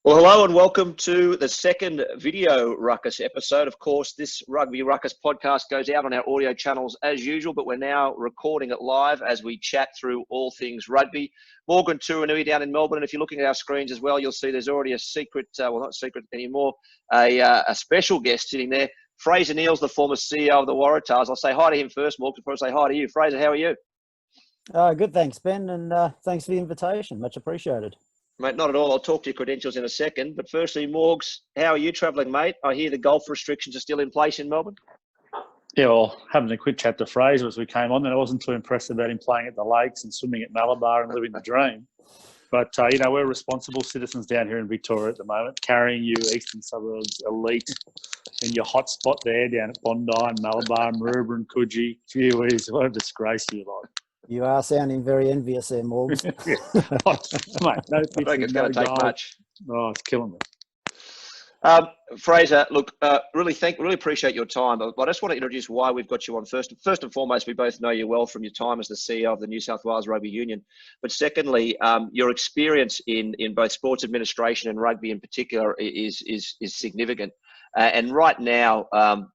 Well, hello and welcome to the second Video Ruckus episode. Of course, this Rugby Ruckus podcast goes out on our audio channels as usual, but we're now recording it live as we chat through all things rugby. Morgan Turanui down in Melbourne, and if you're looking at our screens as well, you'll see there's already a secret, well, not secret anymore, a special guest sitting there. Fraser Neill's the former CEO of the Waratahs. I'll say hi to him first, Morgan, before I say hi to you. Fraser, how are you? Good, thanks, Ben, and thanks for the invitation. Much appreciated. Mate, not at all. I'll talk to your credentials in a second. But firstly, Morgs, how are you travelling, mate? I hear the golf restrictions are still in place in Melbourne. Yeah, well, having a quick chat to Fraser as we came on, and I wasn't too impressed about him playing at the lakes and swimming at Malabar and living the dream. But, we're responsible citizens down here in Victoria at the moment, carrying you Eastern Suburbs elite in your hot spot there down at Bondi and Malabar and Maroubra and Coogee. Gee whiz, what a disgrace you lot. You are sounding very envious there, Morgs. Mate, no I think it's going to take much. Oh, it's killing me. Fraser, look, really appreciate your time. But I just want to introduce why we've got you on first. First and foremost, we both know you well from your time as the CEO of the New South Wales Rugby Union. But secondly, your experience in both sports administration and rugby in particular is significant. And right now,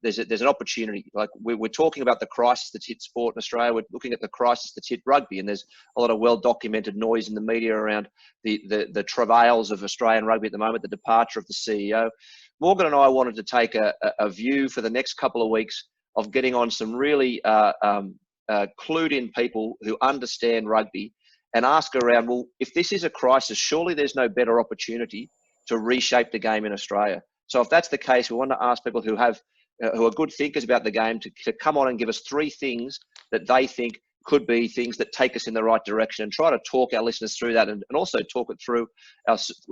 there's an opportunity. Like we're talking about the crisis that's hit sport in Australia. We're looking at the crisis that's hit rugby, and there's a lot of well-documented noise in the media around the travails of Australian rugby at the moment, the departure of the CEO. Morgan and I wanted to take a view for the next couple of weeks of getting on some really clued-in people who understand rugby and ask around, well, if this is a crisis, surely there's no better opportunity to reshape the game in Australia. So if that's the case, we want to ask people who are good thinkers about the game to come on and give us three things that they think could be things that take us in the right direction, and try to talk our listeners through that, and also talk it through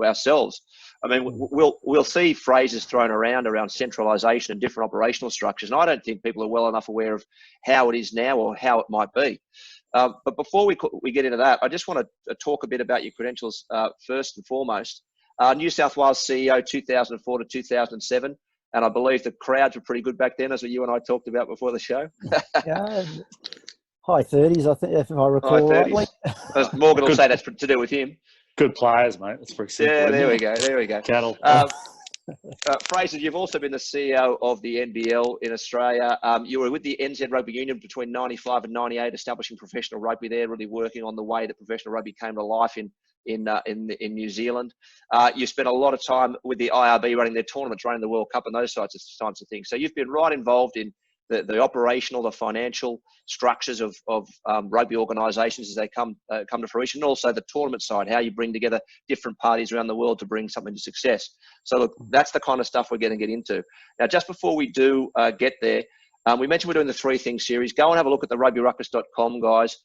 ourselves. I mean, we'll see phrases thrown around centralisation and different operational structures, and I don't think people are well enough aware of how it is now or how it might be. But before we get into that, I just want to talk a bit about your credentials first and foremost. New South Wales CEO 2004 to 2007, and I believe the crowds were pretty good back then, as you and I talked about before the show. Yeah, high 30s, I think, if I recall rightly. Morgan will say that's to do with him. Good players, mate. That's pretty simple. Yeah, there we go. Cattle. Fraser, you've also been the CEO of the NBL in Australia. You were with the NZ Rugby Union between 95 and 98, establishing professional rugby there, really working on the way that professional rugby came to life in New Zealand. You spent a lot of time with the IRB running their tournaments, running the World Cup and those types of things. So you've been right involved in the operational, the financial structures of rugby organisations as they come to fruition, and also the tournament side, how you bring together different parties around the world to bring something to success. So look, that's the kind of stuff we're going to get into. Now, just before we do get there, we mentioned we're doing the Three Things series. Go and have a look at the rugbyruckus.com, guys,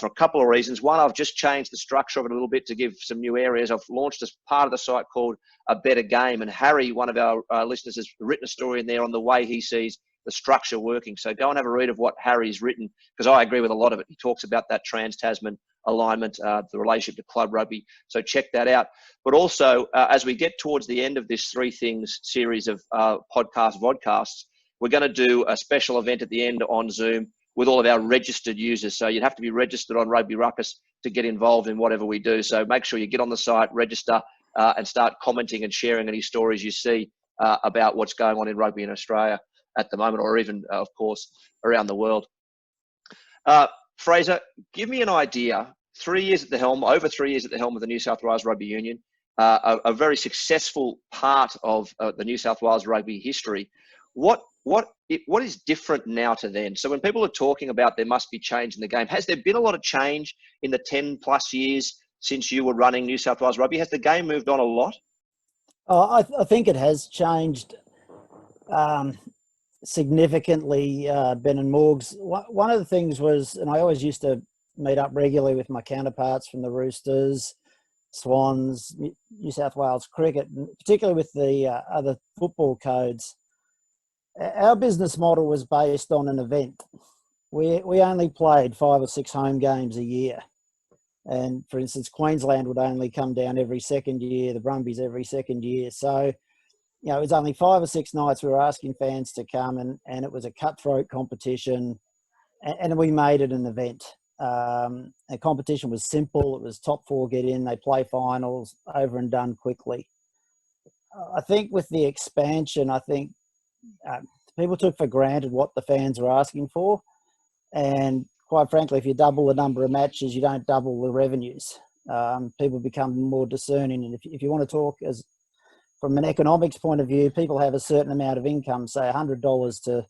for a couple of reasons. One, I've just changed the structure of it a little bit to give some new areas. I've launched as part of the site called A Better Game, and Harry, one of our listeners, has written a story in there on the way he sees the structure working. So go and have a read of what Harry's written, because I agree with a lot of it. He talks about that trans-Tasman alignment, the relationship to club rugby. So check that out. But also, as we get towards the end of this Three Things series of vodcasts, we're going to do a special event at the end on Zoom with all of our registered users. So you'd have to be registered on Rugby Ruckus to get involved in whatever we do. So make sure you get on the site, register, and start commenting and sharing any stories you see about what's going on in rugby in Australia at the moment, or even, of course, around the world. Fraser, give me an idea. Over 3 years at the helm of the New South Wales Rugby Union, a very successful part of the New South Wales rugby history. What is different now to then? So when people are talking about there must be change in the game, has there been a lot of change in the 10 plus years since you were running New South Wales Rugby? Has the game moved on a lot? I think it has changed significantly, Ben and Morgs. One of the things was, and I always used to meet up regularly with my counterparts from the Roosters, Swans, New South Wales Cricket, particularly with the other football codes. Our business model was based on an event. We only played 5 or 6 home games a year. And for instance, Queensland would only come down every second year, the Brumbies every second year. So, it was only 5 or 6 nights we were asking fans to come, and it was a cutthroat competition, and we made it an event. The competition was simple. It was top 4 get in, they play finals, over and done quickly. I think with the expansion, I think people took for granted what the fans were asking for. And quite frankly, if you double the number of matches, you don't double the revenues. People become more discerning. And if you want to talk from an economics point of view, people have a certain amount of income, say $100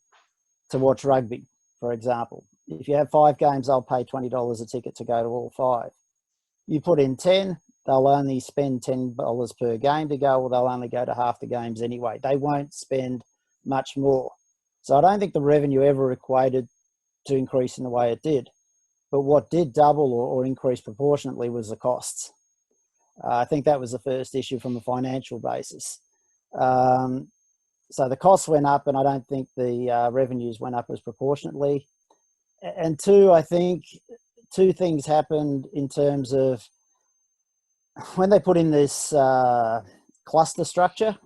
to watch rugby, for example. If you have 5 games, they'll pay $20 a ticket to go to all 5. You put in 10, they'll only spend $10 per game to go, or they'll only go to half the games anyway. They won't spend much more. So I don't think the revenue ever equated to increase in the way it did. But what did double or increase proportionately was the costs. I think that was the first issue from a financial basis. So the costs went up, and I don't think the revenues went up as proportionately. And 2, I think 2 things happened in terms of when they put in this cluster structure.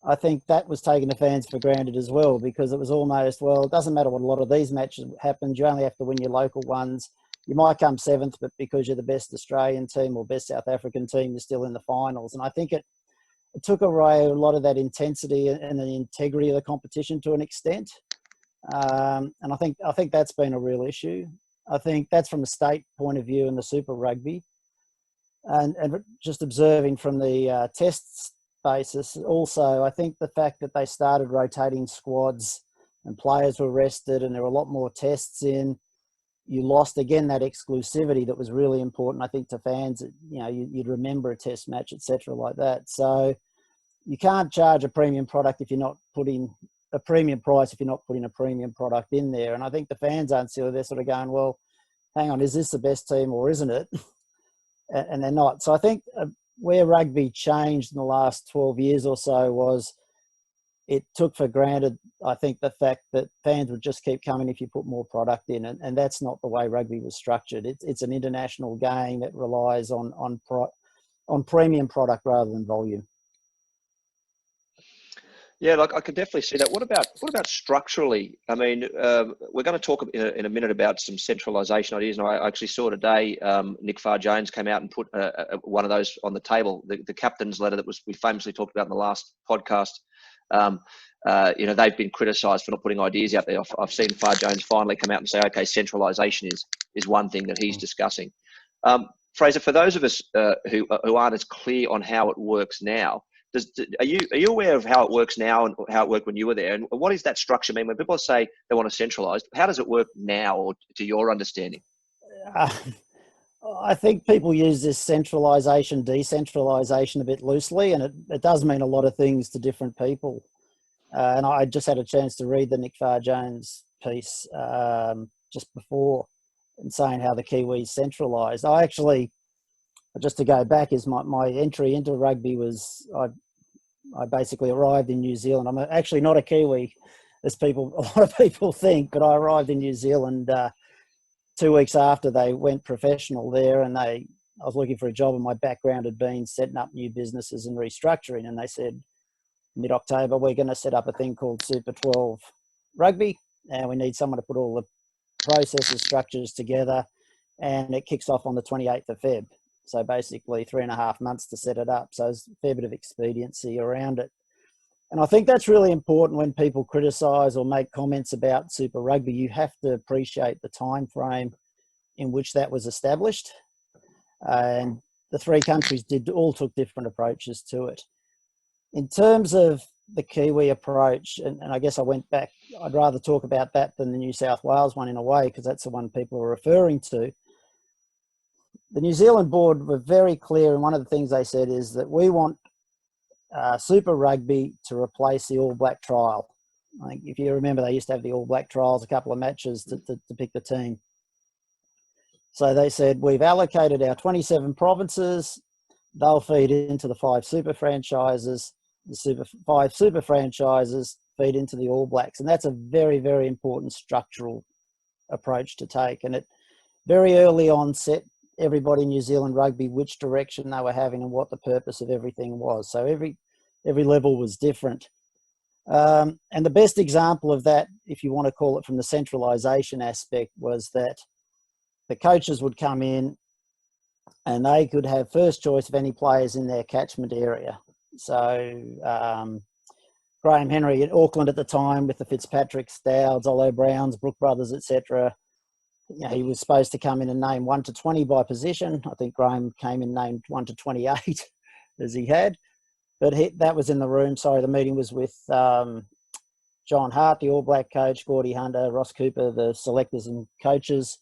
I think that was taking the fans for granted as well, because it was almost, well, it doesn't matter what a lot of these matches happen. You only have to win your local ones. You might come 7th, but because you're the best Australian team or best South African team, you're still in the finals. And I think it took away a lot of that intensity and the integrity of the competition to an extent. And I think that's been a real issue. I think that's from a state point of view in the Super Rugby. And just observing from the tests basis, also, I think the fact that they started rotating squads and players were rested and there were a lot more tests in, you lost again that exclusivity that was really important, I think, to fans. You'd remember a test match, etc., like that. So you can't charge a premium product if you're not putting a premium price if you're not putting a premium product in there. And I think the fans aren't silly. They're sort of going, well, hang on, is this the best team or isn't it? And they're not. So I think where rugby changed in the last 12 years or so was it took for granted, I think, the fact that fans would just keep coming if you put more product in. And that's not the way rugby was structured. It's an international game that relies on premium product rather than volume. Yeah, like I could definitely see that. What about structurally? I mean, we're going to talk in a minute about some centralisation ideas. And I actually saw today Nick Farr-Jones came out and put one of those on the table, the captain's letter that we famously talked about in the last podcast. They've been criticised for not putting ideas out there. I've seen Farr-Jones finally come out and say, okay, centralisation is one thing that he's discussing. Fraser, for those of us who aren't as clear on how it works now, are you aware of how it works now and how it worked when you were there? And what does that structure mean? When people say they want to centralise, how does it work now, or to your understanding? I think people use this centralisation, decentralisation a bit loosely, and it does mean a lot of things to different people. And I just had a chance to read the Nick Farr-Jones piece just before, and saying how the Kiwis centralised. Just to go back, is my entry into rugby was I basically arrived in New Zealand. I'm actually not a Kiwi, as a lot of people think, but I arrived in New Zealand 2 weeks after they went professional there, and I was looking for a job, and my background had been setting up new businesses and restructuring, and they said mid-October we're going to set up a thing called Super 12 Rugby, and we need someone to put all the processes, structures together, and it kicks off on the 28th of Feb. So basically 3.5 months to set it up. So there's a fair bit of expediency around it. And I think that's really important when people criticise or make comments about Super Rugby. You have to appreciate the time frame in which that was established. And the 3 countries all took different approaches to it. In terms of the Kiwi approach, and I guess I went back, I'd rather talk about that than the New South Wales one in a way, because that's the one people are referring to. The New Zealand board were very clear, and one of the things they said is that we want Super Rugby to replace the All Black trial. I think if you remember, they used to have the All Black trials, a couple of matches to pick the team. So they said, we've allocated our 27 provinces. They'll feed into the 5 super franchises. The 5 super franchises feed into the All Blacks. And that's a very, very important structural approach to take. And it very early on set everybody in New Zealand rugby which direction they were having and what the purpose of everything was. So every level was different. And the best example of that, if you want to call it from the centralisation aspect, was that the coaches would come in and they could have first choice of any players in their catchment area. So Graham Henry in Auckland at the time with the Fitzpatricks, Dowds, Olo Browns, Brook Brothers, etc. You know, he was supposed to come in and name 1 to 20 by position. I think Graham came in named 1 to 28 as he had. But that was in the room. Sorry, the meeting was with John Hart, the All Black coach, Gordy Hunter, Ross Cooper, the selectors and coaches.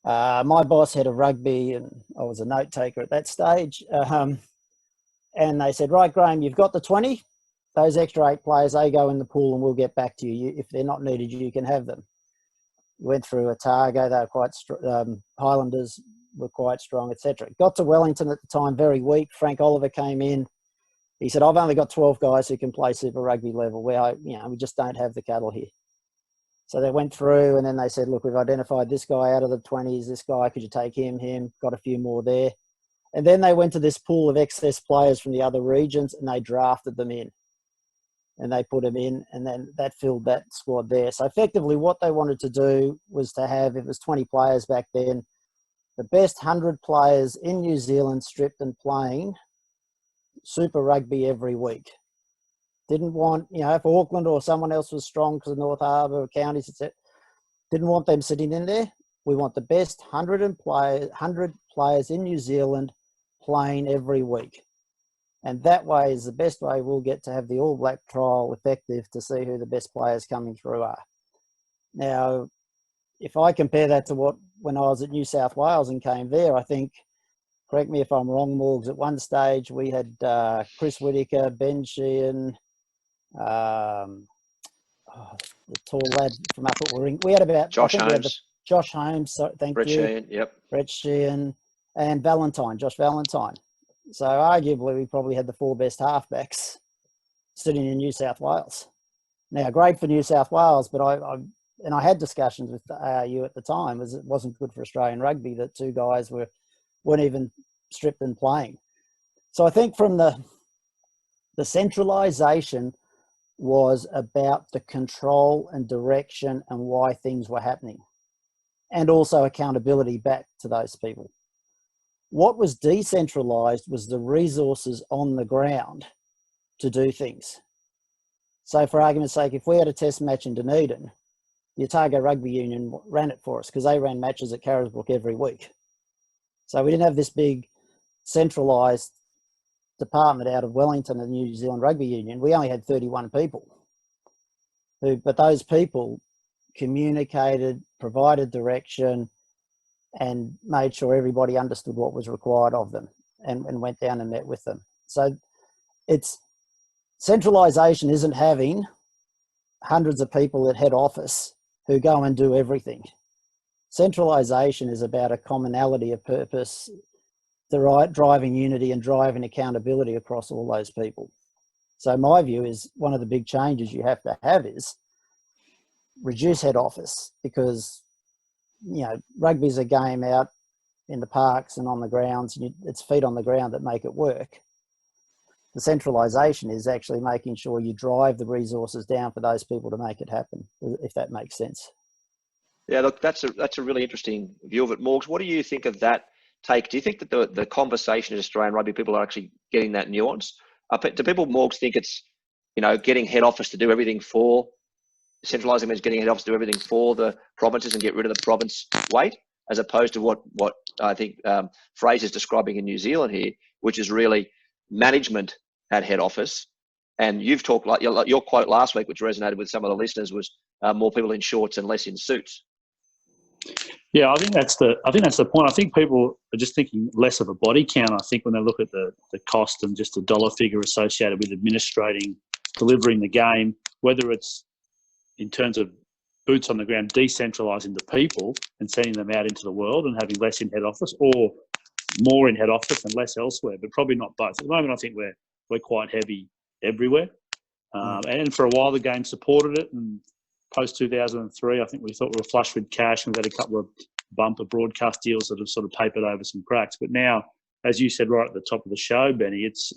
My boss, head of rugby, and I was a note taker at that stage. And they said, right, Graham, you've got the 20. Those extra 8 players, they go in the pool and we'll get back to you. If they're not needed, you can have them. Went through Otago, they were quite Highlanders were quite strong, etc. Got to Wellington at the time, very weak. Frank Oliver came in. He said, I've only got 12 guys who can play Super Rugby level. We just don't have the cattle here. So they went through and then they said, look, we've identified this guy out of the 20s, this guy, could you take him, got a few more there. And then they went to this pool of excess players from the other regions and they drafted them in. And they put them in, and then that filled that squad there. So effectively what they wanted to do was to have, it was 20 players back then, the best 100 players in New Zealand stripped and playing Super Rugby every week. Didn't want, if Auckland or someone else was strong because of North Harbour, counties, etc., didn't want them sitting in there. We want the best 100 players in New Zealand playing every week. And that way is the best way we'll get to have the All Black trial effective to see who the best players coming through are. Now, if I compare that to when I was at New South Wales and came there, I think, correct me if I'm wrong, Morgs, at one stage we had Chris Whittaker, Ben Sheehan, the tall lad from up at Warring. We had about Josh Holmes. Josh Holmes, thank Brett you. Sheehan, yep. Brett Sheehan and Josh Valentine. So arguably we probably had the 4 best halfbacks sitting in New South Wales. Now, great for New South Wales, but I had discussions with the ARU at the time, as it wasn't good for Australian rugby that 2 guys weren't even stripped and playing. So I think from the centralisation was about the control and direction and why things were happening, and also accountability back to those people. What was decentralised was the resources on the ground to do things. So for argument's sake, if we had a test match in Dunedin, the Otago Rugby Union ran it for us because they ran matches at Carisbrook every week. So we didn't have this big centralised department out of Wellington and the New Zealand Rugby Union. We only had 31 people. But those people communicated, provided direction, and made sure everybody understood what was required of them and went down and met with them. So it's centralisation isn't having hundreds of people at head office who go and do everything. Centralisation is about a commonality of purpose, driving unity and driving accountability across all those people. So my view is one of the big changes you have to have is reduce head office, because rugby's a game out in the parks and on the grounds. It's feet on the ground that make it work. The centralisation is actually making sure you drive the resources down for those people to make it happen, if that makes sense. Yeah, look, that's a really interesting view of it. Morgs, what do you think of that take? Do you think that the conversation in Australian rugby, people are actually getting that nuance? Do people, Morgs, think it's, getting head office to do everything for, centralising means getting head office to do everything for the provinces and get rid of the province weight, as opposed to what I think Fraser's describing in New Zealand here, which is really management at head office. And you've talked, like your quote last week, which resonated with some of the listeners, was more people in shorts and less in suits. Yeah, I think that's the point. I think people are just thinking less of a body count. I think when they look at the cost and just the dollar figure associated with delivering the game, whether it's in terms of boots on the ground, decentralising the people and sending them out into the world and having less in head office, or more in head office and less elsewhere, but probably not both. At the moment, I think we're quite heavy everywhere. And for a while, the game supported it. And post 2003, I think we thought we were flush with cash, and we've had a couple of bumper broadcast deals that have sort of papered over some cracks. But now, as you said right at the top of the show, Benny, it's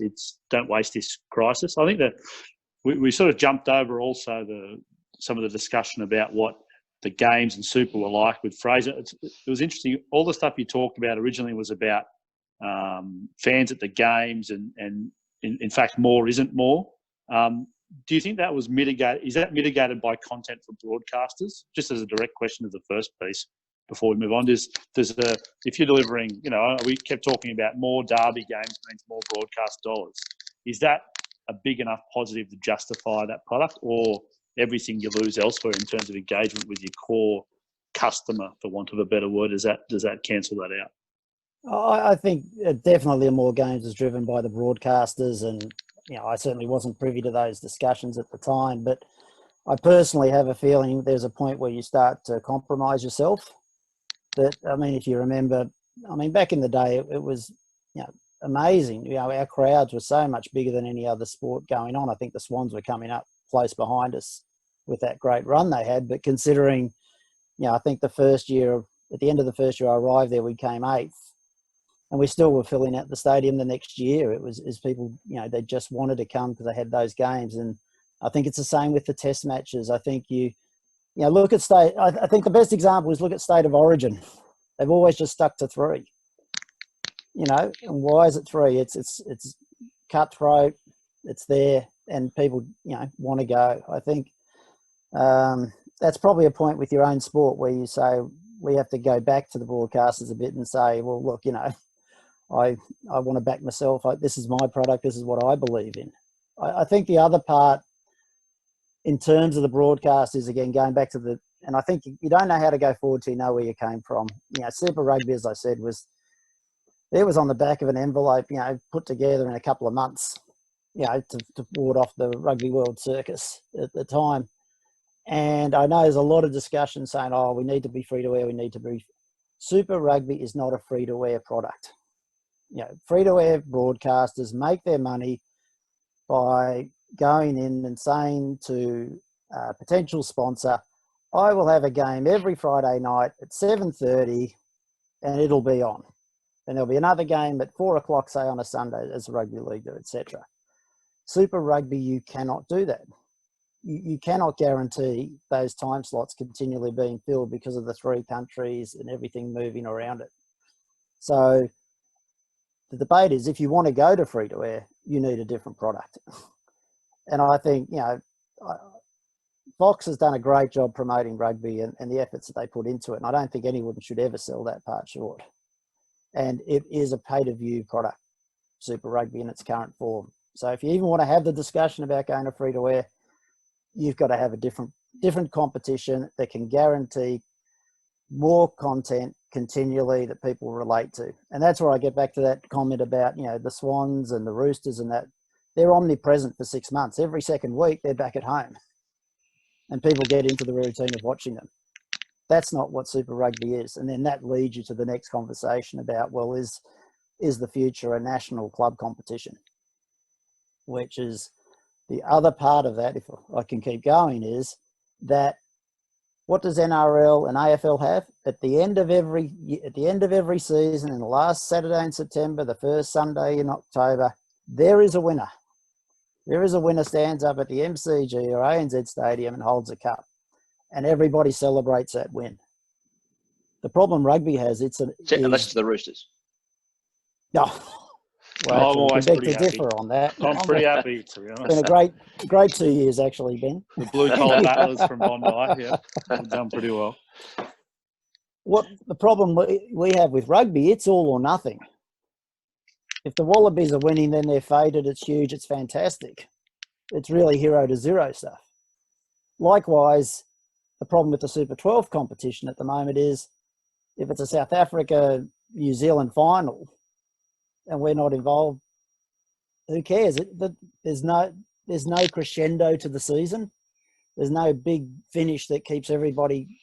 don't waste this crisis. I think that we sort of jumped over also some of the discussion about what the games and Super were like with Fraser. It was interesting. All the stuff you talked about originally was about fans at the games and in fact, more isn't more. Do you think that was mitigated? Is that mitigated by content for broadcasters? Just as a direct question to the first piece before we move on, if you're delivering, we kept talking about more derby games means more broadcast dollars. Is that a big enough positive to justify that product, or everything you lose elsewhere in terms of engagement with your core customer, for want of a better word, does that cancel that out? I think definitely more games is driven by the broadcasters, and I certainly wasn't privy to those discussions at the time, but I personally have a feeling there's a point where you start to compromise yourself. That, if you remember, back in the day, it was amazing. Our crowds were so much bigger than any other sport going on. I think the Swans were coming up close behind us with that great run they had. But considering, I think at the end of the first year I arrived there, we came 8th. And we still were filling out the stadium the next year. It was as people, they just wanted to come because they had those games. And I think it's the same with the test matches. I think look at I think the best example is look at State of Origin. They've always just stuck to 3. And why is it 3? It's cutthroat. It's there, and people want to go. I think that's probably a point with your own sport where you say we have to go back to the broadcasters a bit and say, well, look, I want to back myself. This is my product. This is what I believe in. I think the other part in terms of the broadcast is, again, going back to and I think you don't know how to go forward till you know where you came from. Super Rugby, as I said, was on the back of an envelope, put together in a couple of months, to ward off the Rugby World Circus at the time. And I know there's a lot of discussion saying, oh, we need to be free to air. We need to be. Super Rugby is not a free to air product. Free to air broadcasters make their money by going in and saying to a potential sponsor, I will have a game every Friday night at 7:30 and it'll be on. And there'll be another game at 4 o'clock, say on a Sunday, as a rugby league do, etc. Super Rugby, you cannot do that. You cannot guarantee those time slots continually being filled because of the 3 countries and everything moving around it. So the debate is, if you want to go to free to air, you need a different product. And I think, Fox has done a great job promoting rugby and the efforts that they put into it. And I don't think anyone should ever sell that part short. And it is a pay-to-view product, Super Rugby in its current form. So if you even want to have the discussion about going to free to air, you've got to have a different competition that can guarantee more content continually that people relate to. And that's where I get back to that comment about, the Swans and the Roosters and that. They're omnipresent for 6 months. Every second week, they're back at home. And people get into the routine of watching them. That's not what Super Rugby is. And then that leads you to the next conversation about, well, is the future a national club competition? Which is the other part of that, if I can keep going, is that what does NRL and AFL have? At the end of every season, in the last Saturday in September, the first Sunday in October, there is a winner. There is a winner stands up at the MCG or ANZ Stadium and holds a cup. And everybody celebrates that win. The problem rugby has, unless it's the Roosters. No. Well, I'm always pretty happy. differ on that. I'm pretty happy, to be honest. It's been a great 2 years, actually, Ben. The blue collar battlers from Bondi, we've done pretty well. What the problem we have with rugby, it's all or nothing. If the Wallabies are winning, then they're faded. It's huge. It's fantastic. It's really 0 to 0 stuff. Likewise, the problem with the Super 12 competition at the moment is if it's a South Africa, New Zealand final and we're not involved, who cares? There's no crescendo to the season. There's no big finish that keeps everybody,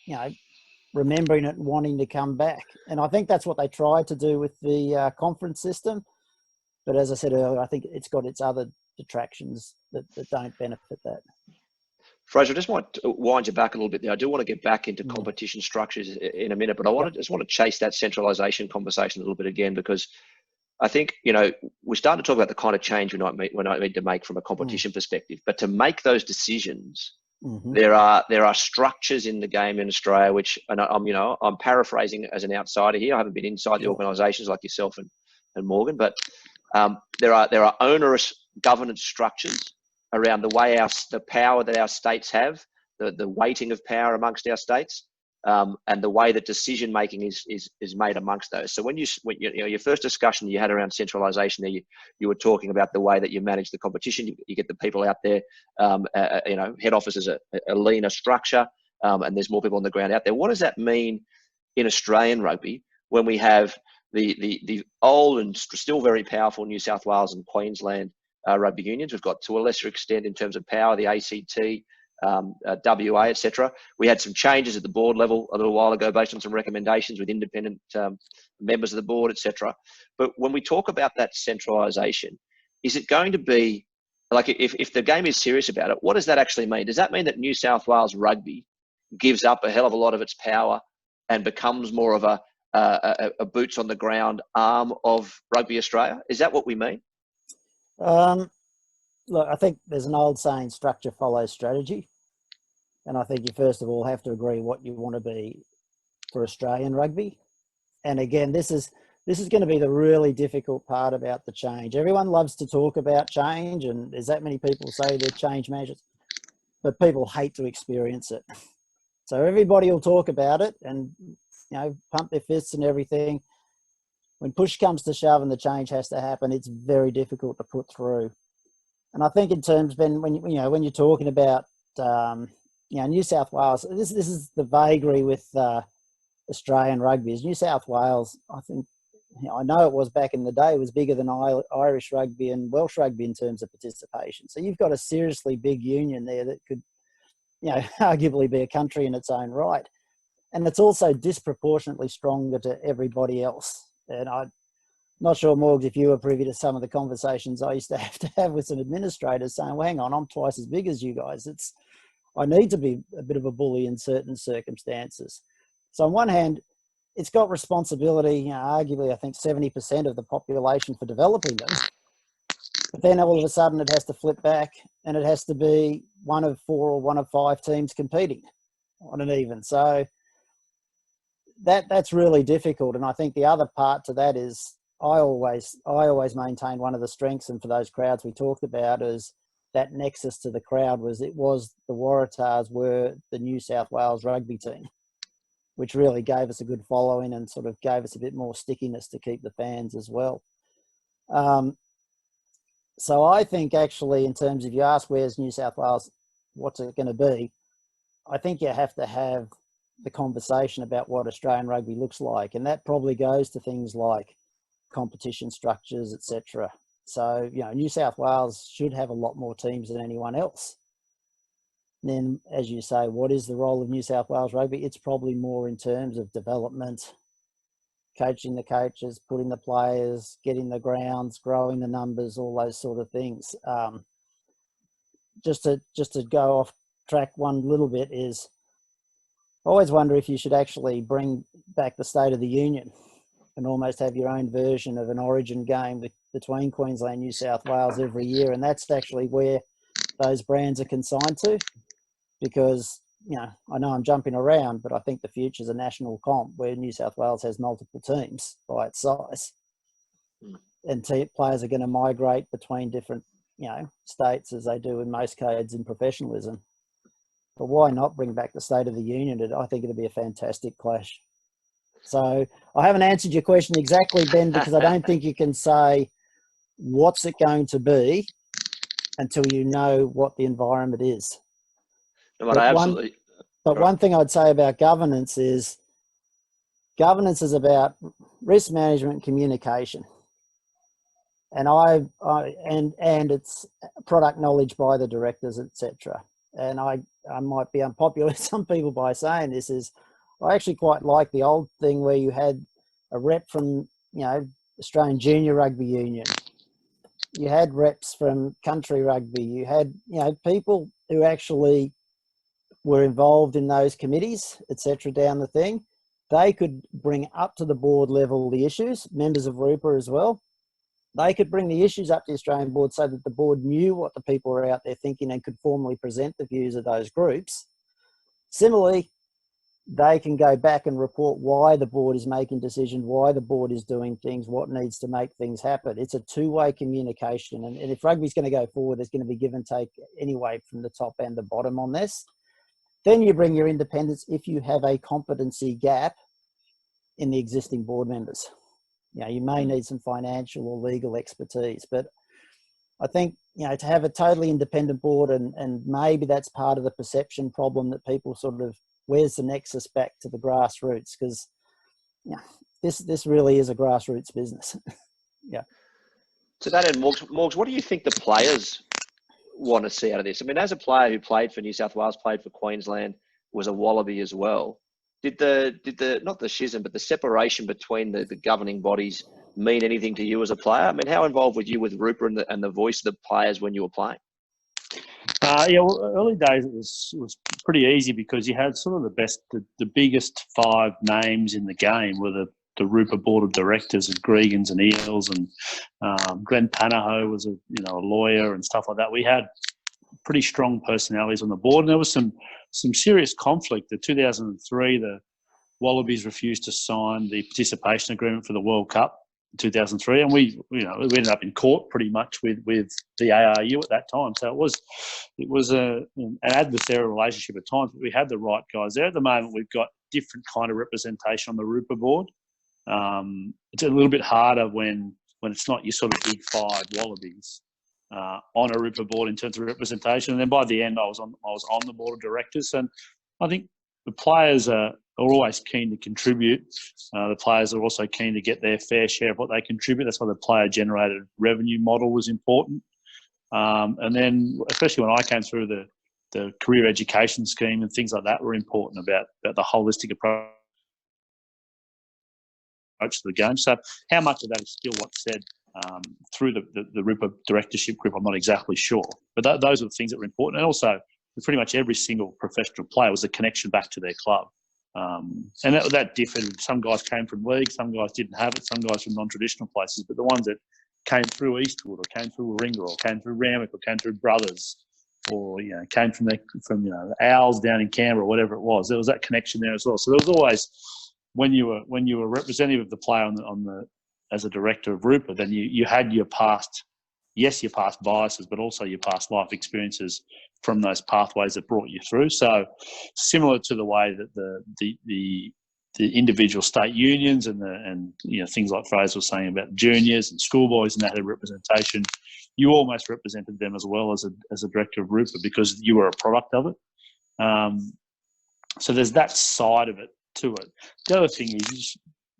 remembering it and wanting to come back. And I think that's what they tried to do with the conference system. But as I said earlier, I think it's got its other detractions that don't benefit that. Fraser, I just want to wind you back a little bit there. I do want to get back into competition structures in a minute, but I just want to chase that centralisation conversation a little bit again, because I think, we're starting to talk about the kind of change we might need to make from a competition perspective. But to make those decisions, there are structures in the game in Australia, which, and I'm paraphrasing as an outsider here. I haven't been inside the organisations like yourself and Morgan, but there are onerous governance structures around the way the power that our states have, the weighting of power amongst our states, and the way that decision making is made amongst those. So when your first discussion you had around centralisation, there you were talking about the way that you manage the competition. You get the people out there. Head office is a leaner structure, and there's more people on the ground out there. What does that mean in Australian rugby when we have the old and still very powerful New South Wales and Queensland rugby unions? We've got, to a lesser extent in terms of power, the ACT, WA, etc. We had some changes at the board level a little while ago based on some recommendations with independent members of the board, etc. But when we talk about that centralisation, is it going to be, like, if the game is serious about it, what does that actually mean? Does that mean that New South Wales rugby gives up a hell of a lot of its power and becomes more of a boots on the ground arm of Rugby Australia? Is that what we mean? Look, I think there's an old saying, structure follows strategy. And I think you first of all have to agree what you want to be for Australian rugby. And again, this is going to be the really difficult part about the change. Everyone loves to talk about change, and there's that many people say they're change managers, but people hate to experience it. So everybody will talk about it and, pump their fists and everything. When push comes to shove and the change has to happen, it's very difficult to put through. And I think in terms, Ben, when you're talking about, New South Wales, this is the vagary with Australian rugby. Is New South Wales, I think, I know it was back in the day, was bigger than Irish rugby and Welsh rugby in terms of participation. So you've got a seriously big union there that could, arguably be a country in its own right. And it's also disproportionately stronger to everybody else. And I'm not sure, Morgs, if you were privy to some of the conversations I used to have with some administrators saying, well, hang on, I'm twice as big as you guys. I need to be a bit of a bully in certain circumstances. So on one hand, it's got responsibility, arguably, I think 70% of the population for developing them. But then all of a sudden it has to flip back and it has to be one of 4 or one of 5 teams competing on an even. So that's really difficult. And I think the other part to that is I always maintain one of the strengths, and for those crowds we talked about, is that nexus to the crowd was the Waratahs were the New South Wales rugby team, which really gave us a good following and sort of gave us a bit more stickiness to keep the fans as well. So I think actually, in terms of, you ask where's New South Wales, what's it going to be, I think you have to have the conversation about what Australian rugby looks like. And that probably goes to things like competition structures, etc. So, New South Wales should have a lot more teams than anyone else. And then, as you say, what is the role of New South Wales rugby? It's probably more in terms of development, coaching the coaches, putting the players, getting the grounds, growing the numbers, all those sort of things. Just to go off track one little bit is, I always wonder if you should actually bring back the State of the Union and almost have your own version of an origin game between Queensland and New South Wales every year. And that's actually where those brands are consigned to, because, I know I'm jumping around, but I think the future is a national comp where New South Wales has multiple teams by its size. And players are going to migrate between different, states, as they do in most codes in professionalism. But why not bring back the State of the Union? I think it'd be a fantastic clash. So I haven't answered your question exactly, Ben, because I don't think you can say what's it going to be until you know what the environment is. But one thing I'd say about governance is about risk management and communication. And and it's product knowledge by the directors, etc. And I might be unpopular with some people by saying this, is I actually quite like the old thing where you had a rep from, Australian Junior Rugby Union. You had reps from country rugby. You had, people who actually were involved in those committees, etc. down the thing. They could bring up to the board level the issues, members of RUPA as well. They could bring the issues up to the Australian board so that the board knew what the people were out there thinking and could formally present the views of those groups. Similarly, they can go back and report why the board is making decisions, why the board is doing things, what needs to make things happen. It's a two-way communication. And if rugby's going to go forward, there's going to be give and take anyway from the top and the bottom on this. Then you bring your independence if you have a competency gap in the existing board members. You know, you may need some financial or legal expertise, but I think, you know, to have a totally independent board, and maybe that's part of the perception problem that people sort of, where's the nexus back to the grassroots? Because, you know, this really is a grassroots business. Yeah. To that end, Morgs, what do you think the players want to see out of this? I mean, as a player who played for New South Wales, played for Queensland, was a Wallaby as well, did the not the schism, but the separation between the governing bodies mean anything to you as a player? I mean, how involved were you with Ruper and the voice of the players when you were playing? Yeah, well, early days it was pretty easy because you had sort of the biggest 5 names in the game were the Ruper board of directors and Gregans and Eels, and Glenn Panaho was a lawyer and stuff like that. We had pretty strong personalities on the board, and there was some serious conflict. In 2003, the Wallabies refused to sign the participation agreement for the World Cup in 2003, and we ended up in court pretty much with the ARU at that time. So it was an adversarial relationship at times, but we had the right guys there. At the moment, we've got different kind of representation on the Ruper board. It's a little bit harder when it's not your sort of big 5 Wallabies on a Ruper board in terms of representation. And then by the end, I was on the board of directors, and I think the players are always keen to contribute. The players are also keen to get their fair share of what they contribute. That's why the player-generated revenue model was important. And then, especially when I came through, the career education scheme and things like that were important about the holistic approach to the game. So how much of that is still what's said through the Ruper directorship group, I'm not exactly sure. But those are the things that were important. And also, pretty much every single professional player was a connection back to their club. And that differed. Some guys came from league, some guys didn't have it, some guys from non-traditional places. But the ones that came through Eastwood, or came through Warringah, or came through Randwick, or came through Brothers, or came from the Owls down in Canberra, or whatever it was, there was that connection there as well. So there was always, when you were representative of the player on the as a director of Ruper, then you had your past biases, but also your past life experiences from those pathways that brought you through. So similar to the way that the individual state unions and things like Fraser was saying about juniors and schoolboys and that had representation, you almost represented them as well as a director of Ruper because you were a product of it. So there's that side of it to it. The other thing is,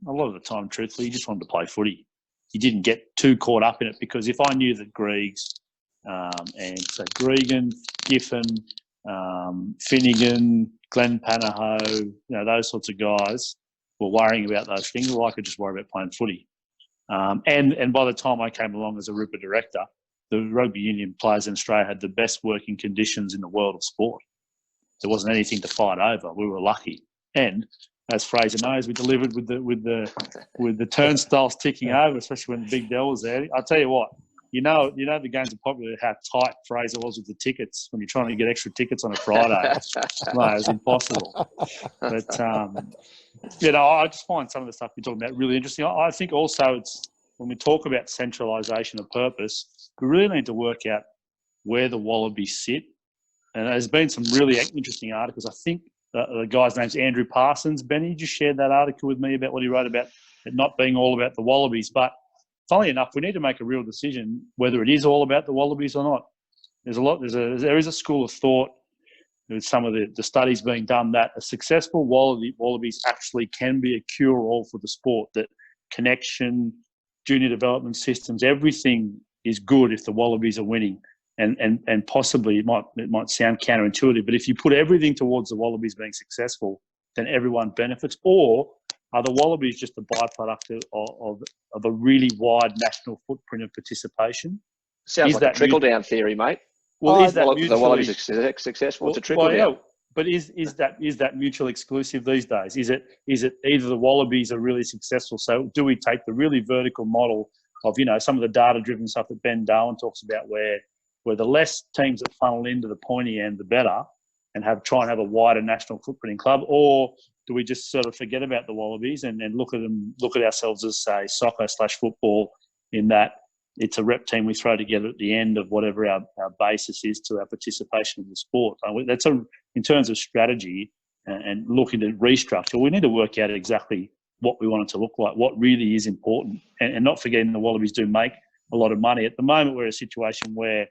a lot of the time, truthfully, you just wanted to play footy. You didn't get too caught up in it because if I knew that Griggs and so Gregan, Giffen, Finnegan, Glenn Panaho, those sorts of guys were worrying about those things, well, I could just worry about playing footy. And by the time I came along as a Ruper director, the rugby union players in Australia had the best working conditions in the world of sport. There wasn't anything to fight over. We were lucky. And as Fraser knows, we delivered with the turnstiles ticking over, especially when the Big Dell was there. I'll tell you what, the games are popular, how tight Fraser was with the tickets when you're trying to get extra tickets on a Friday. No, it was impossible. But, I just find some of the stuff you're talking about really interesting. I think also when we talk about centralisation of purpose, we really need to work out where the Wallabies sit. And there's been some really interesting articles. I think the guy's name's Andrew Parsons. Benny just shared that article with me about what he wrote about it not being all about the Wallabies. But funnily enough, we need to make a real decision whether it is all about the Wallabies or not. There is a school of thought with some of the studies being done that a successful Wallabies actually can be a cure-all for the sport, that connection, junior development systems, everything is good if the Wallabies are winning. And possibly it might sound counterintuitive, but if you put everything towards the Wallabies being successful, then everyone benefits. Or are the Wallabies just a byproduct of a really wide national footprint of participation? Sounds like a trickle-down theory, mate. Well, is that the Wallabies are successful? It's a trickle-down. But is that mutually exclusive these days? Is it either the Wallabies are really successful? So do we take the really vertical model of some of the data-driven stuff that Ben Darwin talks about, where the less teams that funnel into the pointy end, the better, and try and have a wider national footprint in club? Or do we just sort of forget about the Wallabies and look at ourselves as, say, soccer/football, in that it's a rep team we throw together at the end of whatever our basis is to our participation in the sport. That's in terms of strategy and looking to restructure, we need to work out exactly what we want it to look like, what really is important, and not forgetting the Wallabies do make a lot of money. At the moment, we're in a situation where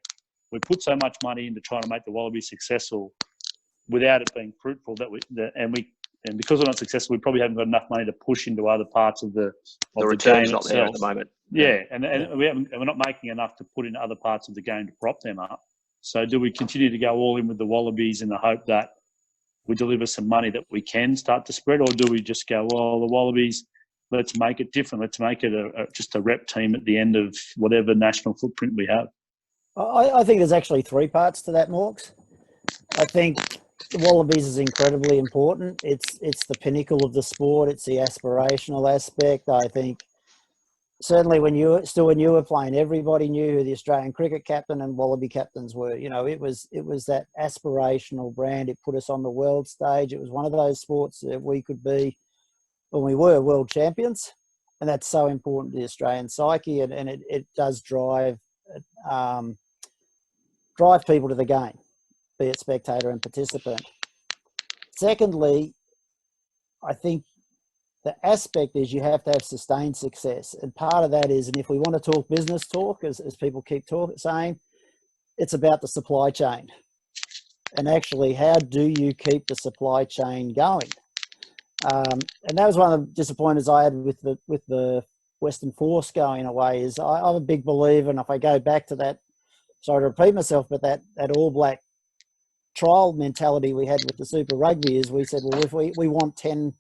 we put so much money into trying to make the Wallabies successful without it being fruitful and because we're not successful, we probably haven't got enough money to push into other parts of the return's game not itself. there at the moment. Yeah, and we're not making enough to put in other parts of the game to prop them up. So do we continue to go all in with the Wallabies in the hope that we deliver some money that we can start to spread, or do we just go, well, the Wallabies, let's make it different. Let's make it just a rep team at the end of whatever national footprint we have. I think there's actually three parts to that, Morgs. I think the Wallabies is incredibly important. It's the pinnacle of the sport. It's the aspirational aspect. I think certainly when you were playing, everybody knew who the Australian cricket captain and Wallaby captains were. You know, it was that aspirational brand. It put us on the world stage. It was one of those sports that we could be when we were world champions, and that's so important to the Australian psyche, and it does drive people to the game, be it spectator and participant. Secondly, I think the aspect is you have to have sustained success. And part of that is, and if we want to talk business talk, as people keep saying, it's about the supply chain. And actually, how do you keep the supply chain going? And that was one of the disappointments I had with the Western Force going away. Is I'm a big believer, and if I go back to that, sorry to repeat myself, but that All Black trial mentality we had with the Super Rugby is we said, well, if we want 10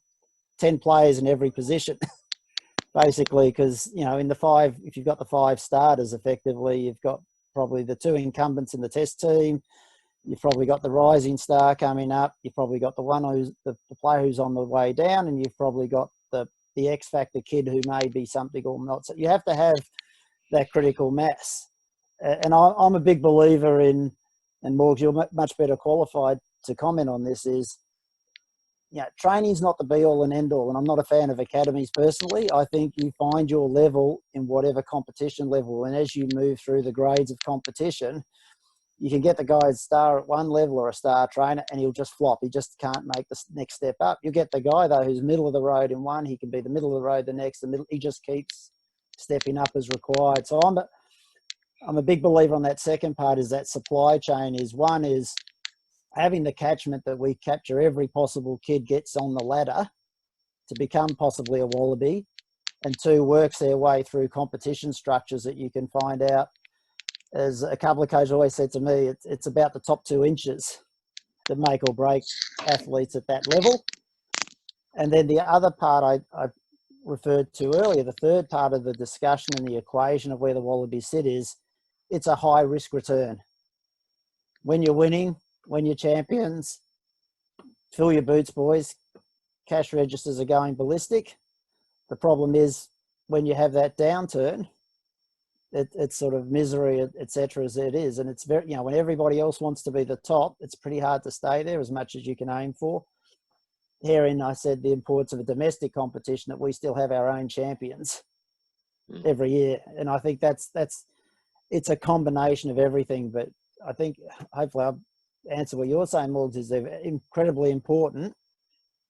players in every position, basically, because, you know, in the five, if you've got the five starters, effectively, you've got probably the two incumbents in the test team, you've probably got the rising star coming up, you've probably got the one who's the player who's on the way down, and you've probably got the X factor kid who may be something or not. So you have to have that critical mass. And I'm a big believer in, and Morgs, you're much better qualified to comment on this, is, you know, training's not the be-all and end-all, and I'm not a fan of academies personally. I think you find your level in whatever competition level, and as you move through the grades of competition, you can get the guy star at one level or a star trainer, and he'll just flop. He just can't make the next step up. You get the guy, though, who's middle of the road in one, he can be the middle of the road the next, he just keeps stepping up as required. So I'm a big believer on that second part, is that supply chain is having the catchment that we capture every possible kid gets on the ladder to become possibly a Wallaby, and two, works their way through competition structures that you can find out. As a couple of coaches always said to me, it's about the top 2 inches that make or break athletes at that level. And then the other part I referred to earlier, the third part of the discussion and the equation of where the Wallabies sit is, it's a high risk return. When you're winning, when you're champions, fill your boots, boys. Cash registers are going ballistic. The problem is when you have that downturn, it's sort of misery, etc. as it is. And it's very, you know, when everybody else wants to be the top, it's pretty hard to stay there as much as you can aim for. Herein, I said the importance of a domestic competition, that we still have our own champions every year. And I think it's a combination of everything. But I think hopefully I'll answer what you're saying, Morgs, is they're incredibly important,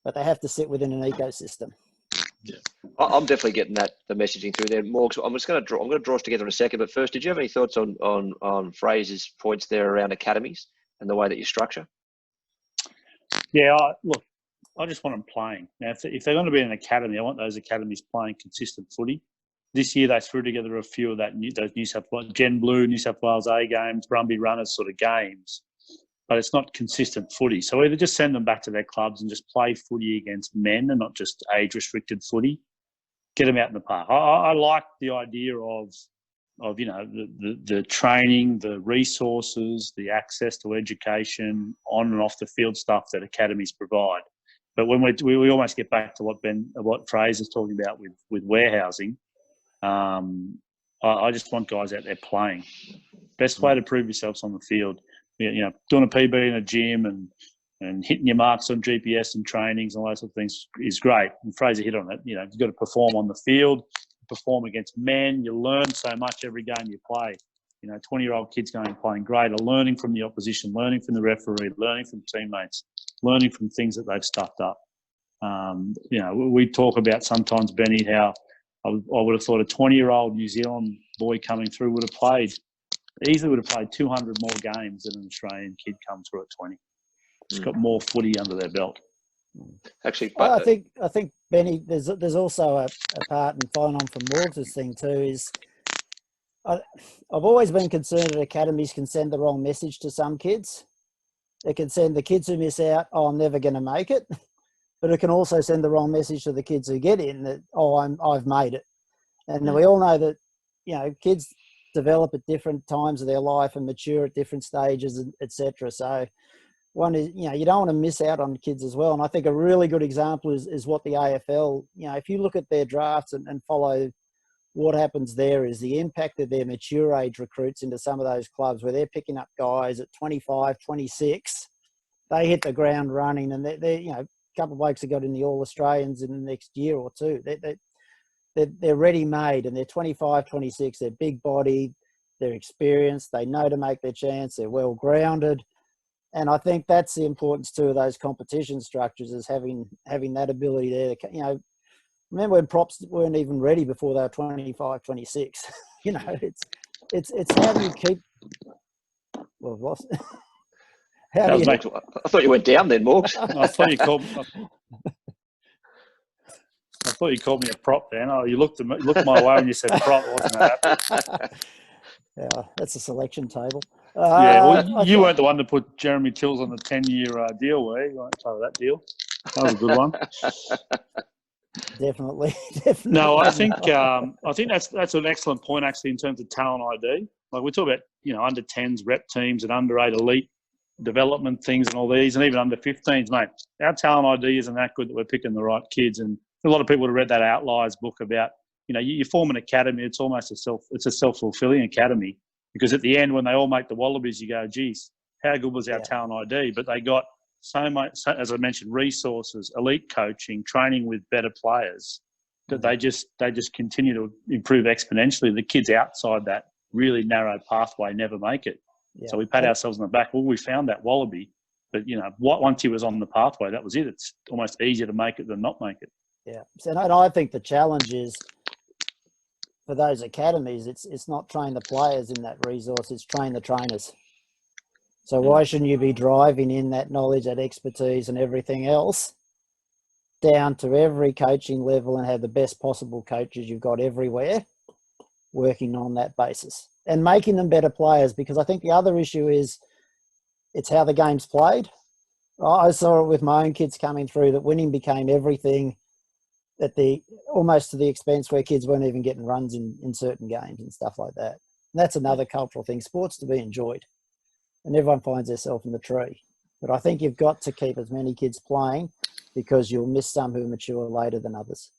but they have to sit within an ecosystem. Yeah, I'm definitely getting the messaging through there, Morgs. I'm going to draw us together in a second. But first, did you have any thoughts on Fraser's points there around academies and the way that you structure? Yeah, look, I just want them playing. Now, if they're going to be in an academy, I want those academies playing consistent footy. This year, they threw together a few of those New South Wales, Gen Blue, New South Wales A games, Brumby Runners sort of games. But it's not consistent footy. So either just send them back to their clubs and just play footy against men and not just age-restricted footy. Get them out in the park. I like the idea of you know, the training, the resources, the access to education, on and off the field stuff that academies provide. But when we almost get back to what Fraser's talking about with warehousing, I just want guys out there playing. Best way to prove yourselves on the field. You know, doing a PB in a gym and and hitting your marks on GPS and trainings and all those sort of things is great. And Fraser hit on it. You know, you've got to perform on the field, perform against men. You learn so much every game you play. You know, 20-year-old kids going and playing great are learning from the opposition, learning from the referee, learning from teammates, learning from things that they've stuffed up. You know, we talk about sometimes, Benny, how I would have thought a 20-year-old New Zealand boy coming through would have played 200 more games than an Australian kid come through at 20. It's got more footy under their belt. Actually, well, I think Benny, there's also a part, and following on from Morgs' thing too, is I've always been concerned that academies can send the wrong message to some kids. It can send the kids who miss out, oh, I'm never going to make it. But it can also send the wrong message to the kids who get in that, oh, I've made it. And we all know that, you know, kids develop at different times of their life and mature at different stages, etc. So one is, you know, you don't want to miss out on kids as well. And I think a really good example is what the AFL, you know, if you look at their drafts and follow what happens there, is the impact of their mature age recruits into some of those clubs where they're picking up guys at 25, 26. They hit the ground running, and they're you know, a couple of blokes that got in the All-Australians in the next year or two. They're ready-made, and they're 25, 26. They're big-bodied, they're experienced, they know to make their chance, they're well-grounded. And I think that's the importance too of those competition structures, is having that ability there. You know, remember when props weren't even ready before they were 25, 26. You know, it's how do you keep... Well, I've lost... I thought you went down then, Morgs. I thought you called me a prop then. Oh, you looked my way when you said prop, wasn't it? Yeah, that's a selection table. Yeah, well, you weren't the one to put Jeremy Tills on the 10-year deal, were you? You weren't part of that deal. That was a good one. Definitely. No, I think that's an excellent point actually in terms of talent ID. Like we talk about, you know, under 10s rep teams and under 8 elite development things and all these, and even under 15s, mate. Our talent ID isn't that good that we're picking the right kids. And a lot of people have read that Outliers book about, you know, you form an academy. It's almost a self-fulfilling academy, because at the end when they all make the Wallabies, you go, geez, how good was our talent ID? But they got so much, as I mentioned, resources, elite coaching, training with better players, that they just continue to improve exponentially. The kids outside that really narrow pathway never make it. Yeah. So we pat ourselves on the back. Well, we found that Wallaby, but you know, once he was on the pathway, that was it. It's almost easier to make it than not make it. Yeah. So, and I think the challenge is for those academies, it's not train the players in that resource, it's train the trainers. So why shouldn't you be driving in that knowledge, that expertise and everything else down to every coaching level and have the best possible coaches you've got everywhere working on that basis and making them better players? Because I think the other issue is it's how the game's played. I saw it with my own kids coming through, that winning became everything at almost to the expense where kids weren't even getting runs in certain games and stuff like that. And that's another cultural thing. Sport's to be enjoyed, and everyone finds themselves in the tree. But I think you've got to keep as many kids playing, because you'll miss some who mature later than others.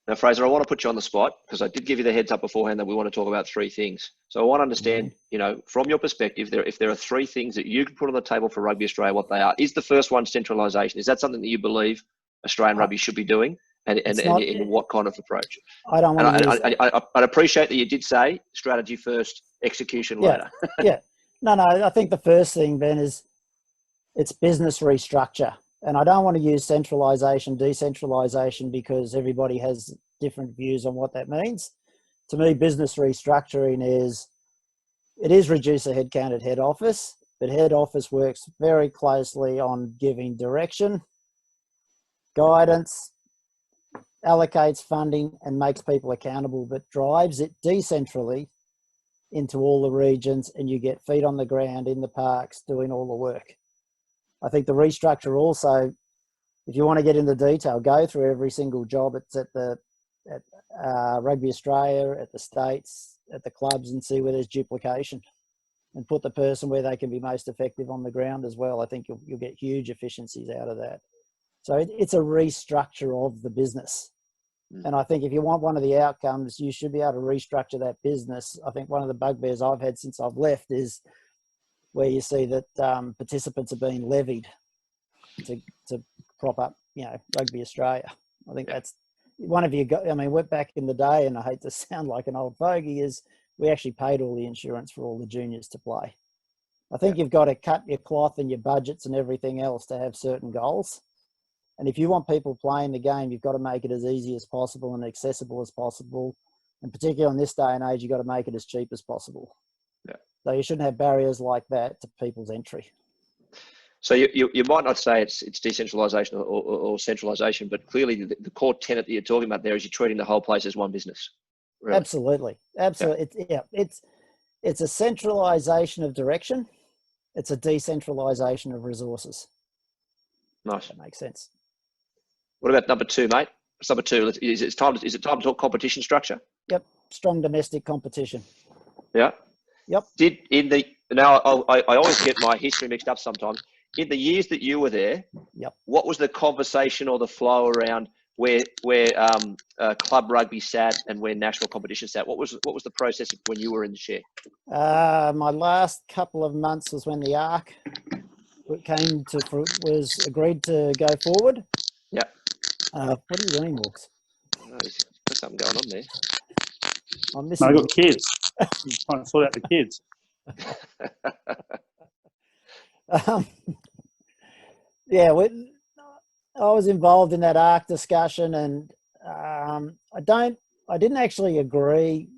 Now, Fraser, I want to put you on the spot, because I did give you the heads up beforehand that we want to talk about 3 things. So I want to understand, you know, from your perspective, if there are 3 things that you can put on the table for Rugby Australia, what they are. Is the first one centralisation? Is that something that you believe Australian rugby should be doing, and in what kind of approach? I don't want to use that. I'd appreciate that you did say strategy first, execution later. Yeah. No, I think the first thing, Ben, is it's business restructure. And I don't want to use centralisation, decentralisation, because everybody has different views on what that means. To me, business restructuring is reduce the headcount at head office, but head office works very closely on giving direction, guidance, allocates funding and makes people accountable, but drives it decentrally into all the regions, and you get feet on the ground in the parks doing all the work. I think the restructure also, if you want to get into detail, go through every single job. It's at Rugby Australia, at the States, at the clubs, and see where there's duplication, and put the person where they can be most effective on the ground as well. I think you'll get huge efficiencies out of that. So it's a restructure of the business. And I think if you want one of the outcomes, you should be able to restructure that business. I think one of the bugbears I've had since I've left is where you see that participants are being levied to prop up, Rugby Australia. I think that's one of you. I mean, we're back in the day, and I hate to sound like an old fogey, is we actually paid all the insurance for all the juniors to play. I think you've got to cut your cloth and your budgets and everything else to have certain goals. And if you want people playing the game, you've got to make it as easy as possible and accessible as possible. And particularly in this day and age, you've got to make it as cheap as possible. Yeah. So you shouldn't have barriers like that to people's entry. So you might not say it's decentralisation or centralisation, but clearly the core tenet that you're talking about there is you're treating the whole place as one business. Really. Absolutely. Yeah. It's a centralisation of direction. It's a decentralisation of resources. Nice. That makes sense. What about number two, mate? What's number two? Is it time to talk competition structure? Yep. Strong domestic competition. Yeah. Yep. Now I always get my history mixed up sometimes. In the years that you were there, yep, what was the conversation or the flow around where club rugby sat and where national competition sat? What was the process when you were in the chair? My last couple of months was when the ARC was agreed to go forward. Yeah. What are you doing, Morgs? Oh, there's something going on there. I'm missing. I got kids. I'm trying to sort out the kids. I was involved in that ARC discussion, and I didn't actually agree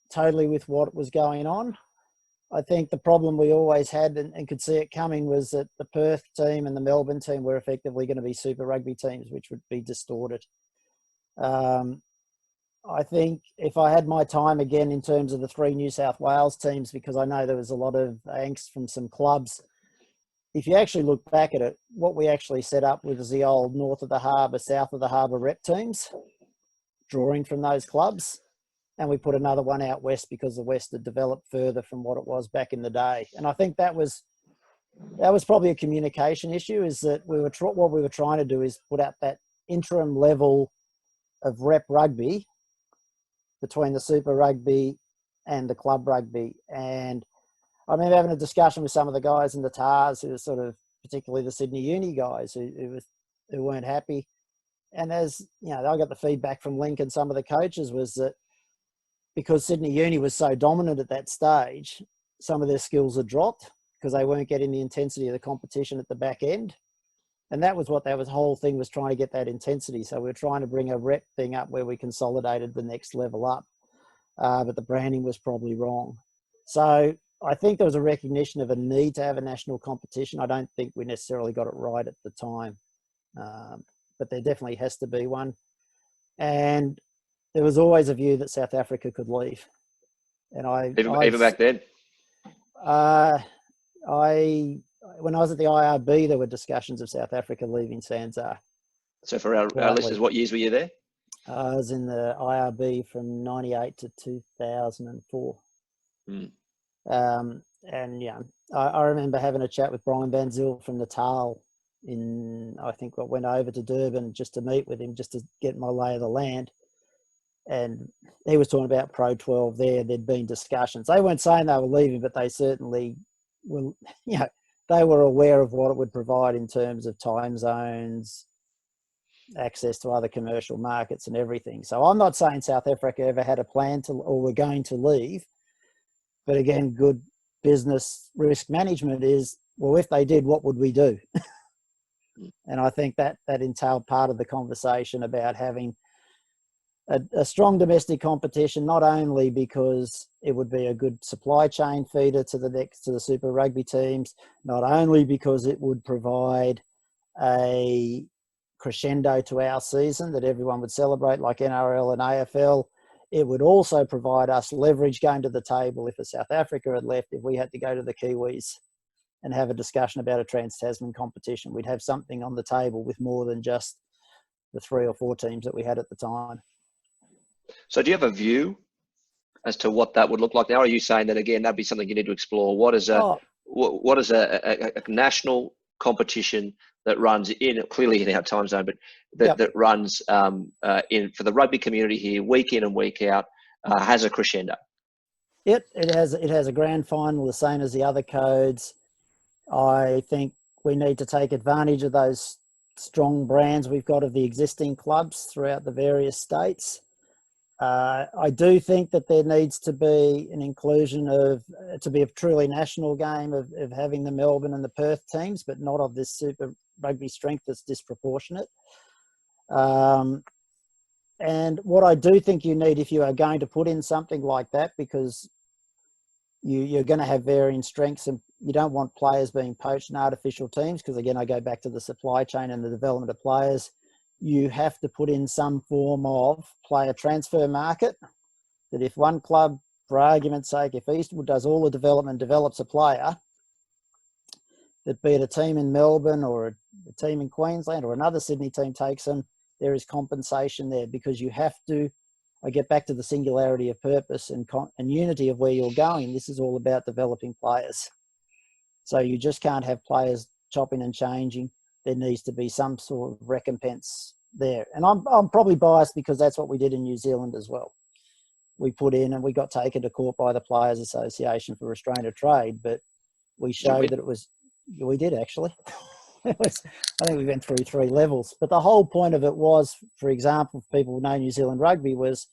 totally with what was going on. I think the problem we always had and could see it coming was that the Perth team and the Melbourne team were effectively going to be Super Rugby teams, which would be distorted. I think if I had my time again in terms of the 3 New South Wales teams, because I know there was a lot of angst from some clubs, if you actually look back at it, what we actually set up was the old north of the harbour, south of the harbour rep teams, drawing from those clubs. And we put another one out west because the west had developed further from what it was back in the day. And I think that was probably a communication issue, is that what we were trying to do is put out that interim level of rep rugby between the Super Rugby and the club rugby. And I remember having a discussion with some of the guys in the TARS who were sort of, particularly the Sydney Uni guys who weren't happy. And as I got the feedback from Link and some of the coaches was that because Sydney Uni was so dominant at that stage, some of their skills had dropped because they weren't getting the intensity of the competition at the back end. And that was the whole thing was trying to get that intensity. So we were trying to bring a rep thing up where we consolidated the next level up. But the branding was probably wrong. So I think there was a recognition of a need to have a national competition. I don't think we necessarily got it right at the time. But there definitely has to be one. And there was always a view that South Africa could leave. And even back then? When I was at the IRB, there were discussions of South Africa leaving SANZAAR. So for our listeners, what years were you there? I was in the IRB from 98 to 2004. I remember having a chat with Brian Van Zyl from Natal went over to Durban just to meet with him, just to get my lay of the land. And he was talking about Pro 12 there. There'd been discussions. They weren't saying they were leaving, but they certainly were, they were aware of what it would provide in terms of time zones, access to other commercial markets and everything. So I'm not saying South Africa ever had a plan to, or were going to leave. But again, good business risk management is, well, if they did, what would we do? And I think that entailed part of the conversation about having a strong domestic competition, not only because it would be a good supply chain feeder to the Super Rugby teams, not only because it would provide a crescendo to our season that everyone would celebrate like NRL and AFL, it would also provide us leverage going to the table if South Africa had left, if we had to go to the Kiwis and have a discussion about a Trans-Tasman competition. We'd have something on the table with more than just the 3 or 4 teams that we had at the time. So do you have a view as to what that would look like now? Or are you saying that, again, that'd be something you need to explore? What is a national competition that runs clearly in our time zone, but that runs for the rugby community here, week in and week out, has a crescendo? It has a grand final the same as the other codes. I think we need to take advantage of those strong brands we've got of the existing clubs throughout the various states. I do think that there needs to be an inclusion of, to be a truly national game of having the Melbourne and the Perth teams, but not of this Super Rugby strength that's disproportionate. And what I do think you need, if you are going to put in something like that, because you're going to have varying strengths and you don't want players being poached in artificial teams, because again, I go back to the supply chain and the development of players. You have to put in some form of player transfer market, that if one club, for argument's sake, if Eastwood does all the development, develops a player, that be it a team in Melbourne or a team in Queensland or another Sydney team takes them, there is compensation there, because you have to, I get back to the singularity of purpose and unity of where you're going. This is all about developing players. So you just can't have players chopping and changing. There needs to be some sort of recompense there. And I'm probably biased because that's what we did in New Zealand as well. We put in and we got taken to court by the Players Association for restraint of trade, but we showed that it was, we did actually. I think we went through 3 levels. But the whole point of it was, for example, if people know New Zealand rugby, was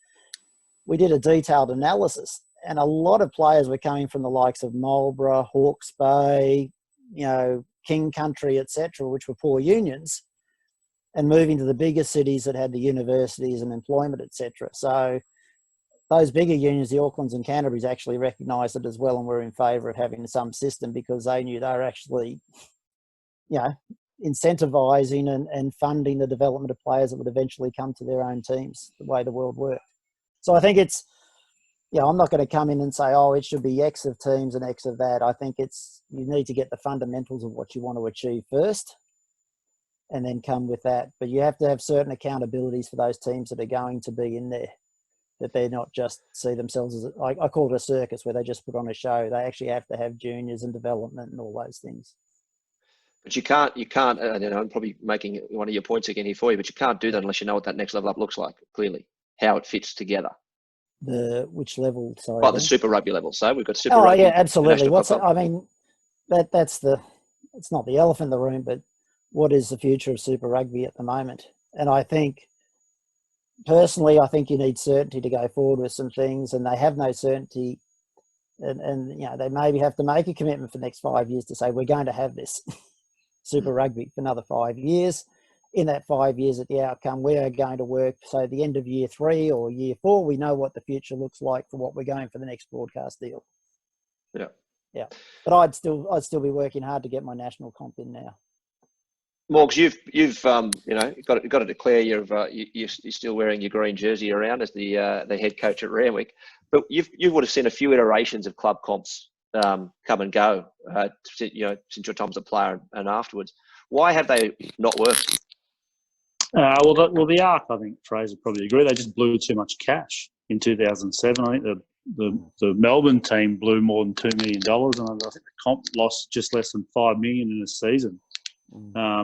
we did a detailed analysis, and a lot of players were coming from the likes of Marlborough, Hawke's Bay, King Country, etc., which were poor unions, and moving to the bigger cities that had the universities and employment, etc. So those bigger unions, the Aucklands and Canterbury's, actually recognised it as well and were in favour of having some system, because they knew they were actually, incentivising and funding the development of players that would eventually come to their own teams, the way the world worked. So I think it's, I'm not going to come in and say, oh, it should be X of teams and X of that. I think you need to get the fundamentals of what you want to achieve first and then come with that. But you have to have certain accountabilities for those teams that are going to be in there, that they're not just see themselves as, I call it a circus, where they just put on a show. They actually have to have juniors and development and all those things. But you can't, I'm probably making one of your points again here for you, but you can't do that unless you know what that next level up looks like, clearly, how it fits together. Which level? Sorry. Oh, the Super Rugby level. So we've got Super Rugby. Oh, yeah, absolutely. That's it's not the elephant in the room, but what is the future of Super Rugby at the moment? And I think, personally, I think you need certainty to go forward with some things, and they have no certainty. And they maybe have to make a commitment for the next 5 years to say, we're going to have this Super Rugby for another 5 years. In that 5 years, at the outcome, we are going to work. So at the end of year 3 or year 4, we know what the future looks like for what we're going for the next broadcast deal. Yeah. But I'd still be working hard to get my national comp in now. Morgs, you've got to declare you're still wearing your green jersey around as the head coach at Randwick, but you would have seen a few iterations of club comps come and go, since your time as a player and afterwards. Why have they not worked? The ARC, I think Fraser probably agree. They just blew too much cash in 2007. I think the Melbourne team blew more than $2 million, and I think the comp lost just less than $5 million in a season.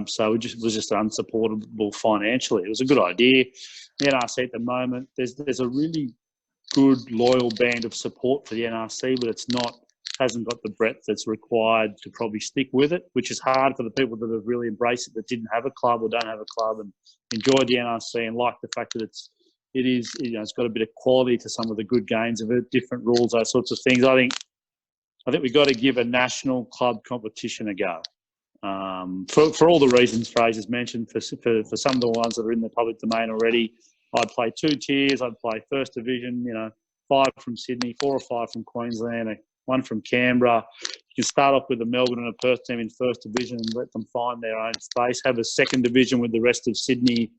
So it was just unsupportable financially. It was a good idea. The NRC at the moment, there's a really good loyal band of support for the NRC, but hasn't got the breadth that's required to probably stick with it, which is hard for the people that have really embraced it, that didn't have a club or don't have a club and enjoyed the NRC and like the fact that it's got a bit of quality to some of the good games of it, different rules, those sorts of things. I think we've got to give a national club competition a go. For all the reasons Fraser's mentioned, for some of the ones that are in the public domain already, I'd play 2 tiers. I'd play First Division, 5 from Sydney, 4 or 5 from Queensland, 1 from Canberra. You can start off with a Melbourne and a Perth team in First Division and let them find their own space. Have a Second Division with the rest of Sydney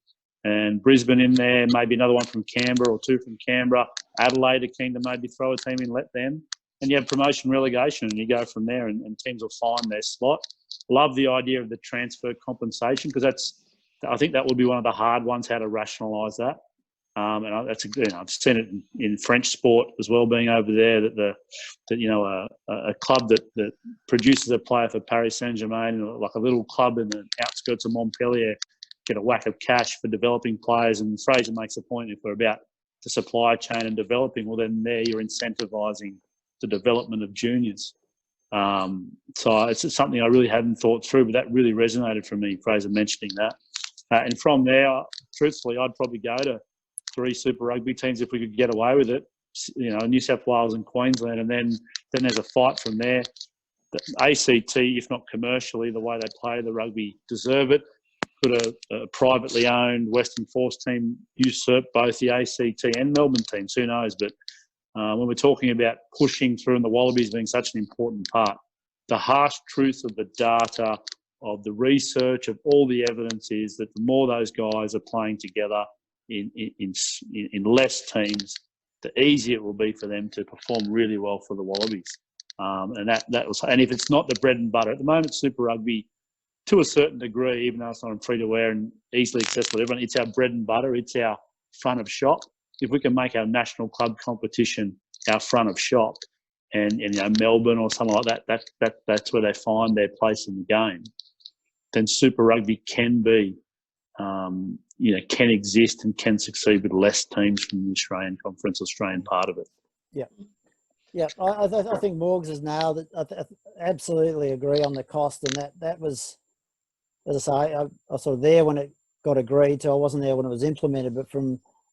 and Brisbane in there, maybe another one from Canberra or 2 from Canberra. Adelaide are keen to maybe throw a team in, let them. And you have promotion relegation and you go from there and teams will find their slot. Love the idea of the transfer compensation, because I think that would be one of the hard ones, how to rationalise that. And I've seen it in French sport as well, being over there, that a club that produces a player for Paris Saint-Germain, like a little club in the outskirts of Montpellier, get a whack of cash for developing players. And Fraser makes a point, if we're about the supply chain and developing, well, then there you're incentivising the development of juniors. So it's something I really hadn't thought through, but that really resonated for me, Fraser mentioning that. And from there, truthfully, I'd probably go to 3 Super Rugby teams if we could get away with it. New South Wales and Queensland, and then there's a fight from there. The ACT, if not commercially, the way they play the rugby, deserve it. Could a privately owned Western Force team usurp both the ACT and Melbourne teams? Who knows? But when we're talking about pushing through and the Wallabies being such an important part, the harsh truth of the data, of the research, of all the evidence is that the more those guys are playing together in less teams, the easier it will be for them to perform really well for the Wallabies. And if it's not the bread and butter at the moment, Super Rugby, to a certain degree, even though it's not free to wear and easily accessible to everyone, it's our bread and butter. It's our front of shop. If we can make our national club competition our front of shop, and Melbourne or something like that's where they find their place in the game, then Super Rugby can be, can exist and can succeed with less teams from the Australian Conference, Australian part of it. Yeah. Yeah, I think Morgs has nailed it. I absolutely agree on the cost, and that was, as I say, I was sort of there when it got agreed to. I wasn't there when it was implemented, but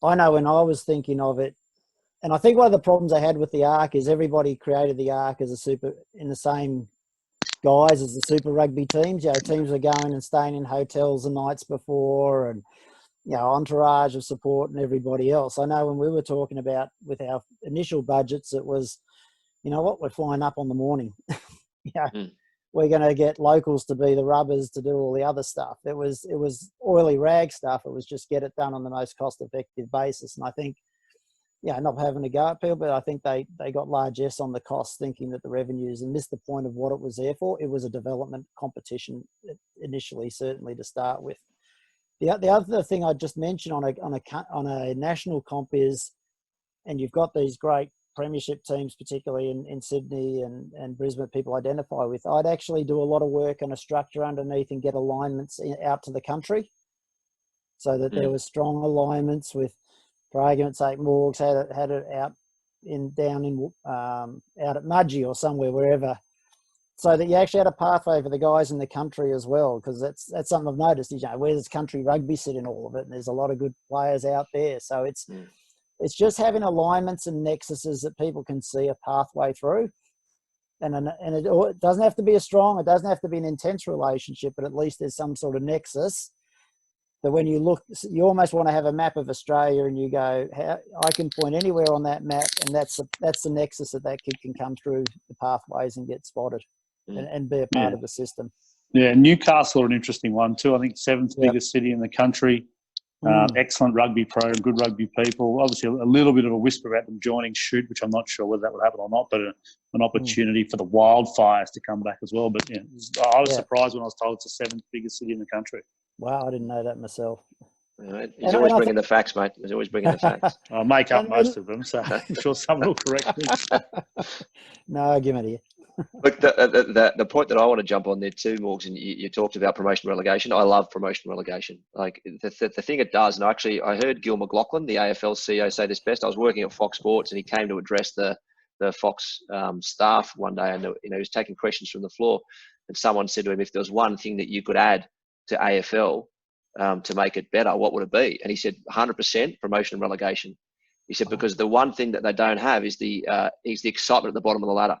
I know when I was thinking of it, and I think one of the problems I had with the ARC is everybody created the ARC as in the same guise as the Super Rugby teams. Teams were going and staying in hotels the nights before, and entourage of support and everybody else. I know when we were talking about with our initial budgets, it was, we're flying up on the morning. We're going to get locals to be the rubbers to do all the other stuff. It was oily rag stuff. It was just get it done on the most cost-effective basis. And I think, not having to go at people, but I think they got largesse on the costs, thinking that the revenues, and missed the point of what it was there for. It was a development competition initially, certainly to start with. The other thing I just mentioned on a national comp is, and you've got these great premiership teams, particularly in Sydney and Brisbane, people identify with. I'd actually do a lot of work on a structure underneath and get alignments out to the country, so that there was strong alignments with, for argument's sake, Morgs had it out at Mudgee or somewhere, wherever, so that you actually had a pathway for the guys in the country as well, because that's something I've noticed. Where does country rugby sit in all of it? And there's a lot of good players out there, so it's just having alignments and nexuses that people can see a pathway through. And it doesn't have to be it doesn't have to be an intense relationship, but at least there's some sort of nexus that when you look, you almost want to have a map of Australia and you go, I can point anywhere on that map, and that's the nexus that kid can come through the pathways and get spotted and be a part of the system. Yeah, Newcastle are an interesting one too. I think 7th biggest city in the country. Excellent rugby program, good rugby people. Obviously, a little bit of a whisper about them joining Shoot, which I'm not sure whether that would happen or not, but an opportunity for the Wildfires to come back as well. But I was surprised when I was told it's the 7th biggest city in the country. Wow, I didn't know that myself. He's always bringing the facts, mate. He's always bringing the facts. I make up most of them, so I'm sure someone will correct me. No, give it here. Look, the point that I want to jump on there too, Morgs, and you talked about promotion relegation. I love promotion relegation. Like the thing it does, and actually I heard Gil McLaughlin, the AFL CEO, say this best. I was working at Fox Sports, and he came to address the Fox staff one day, and he was taking questions from the floor, and someone said to him, if there was one thing that you could add to AFL to make it better, what would it be? And he said 100% promotion and relegation. He said because the one thing that they don't have is the excitement at the bottom of the ladder.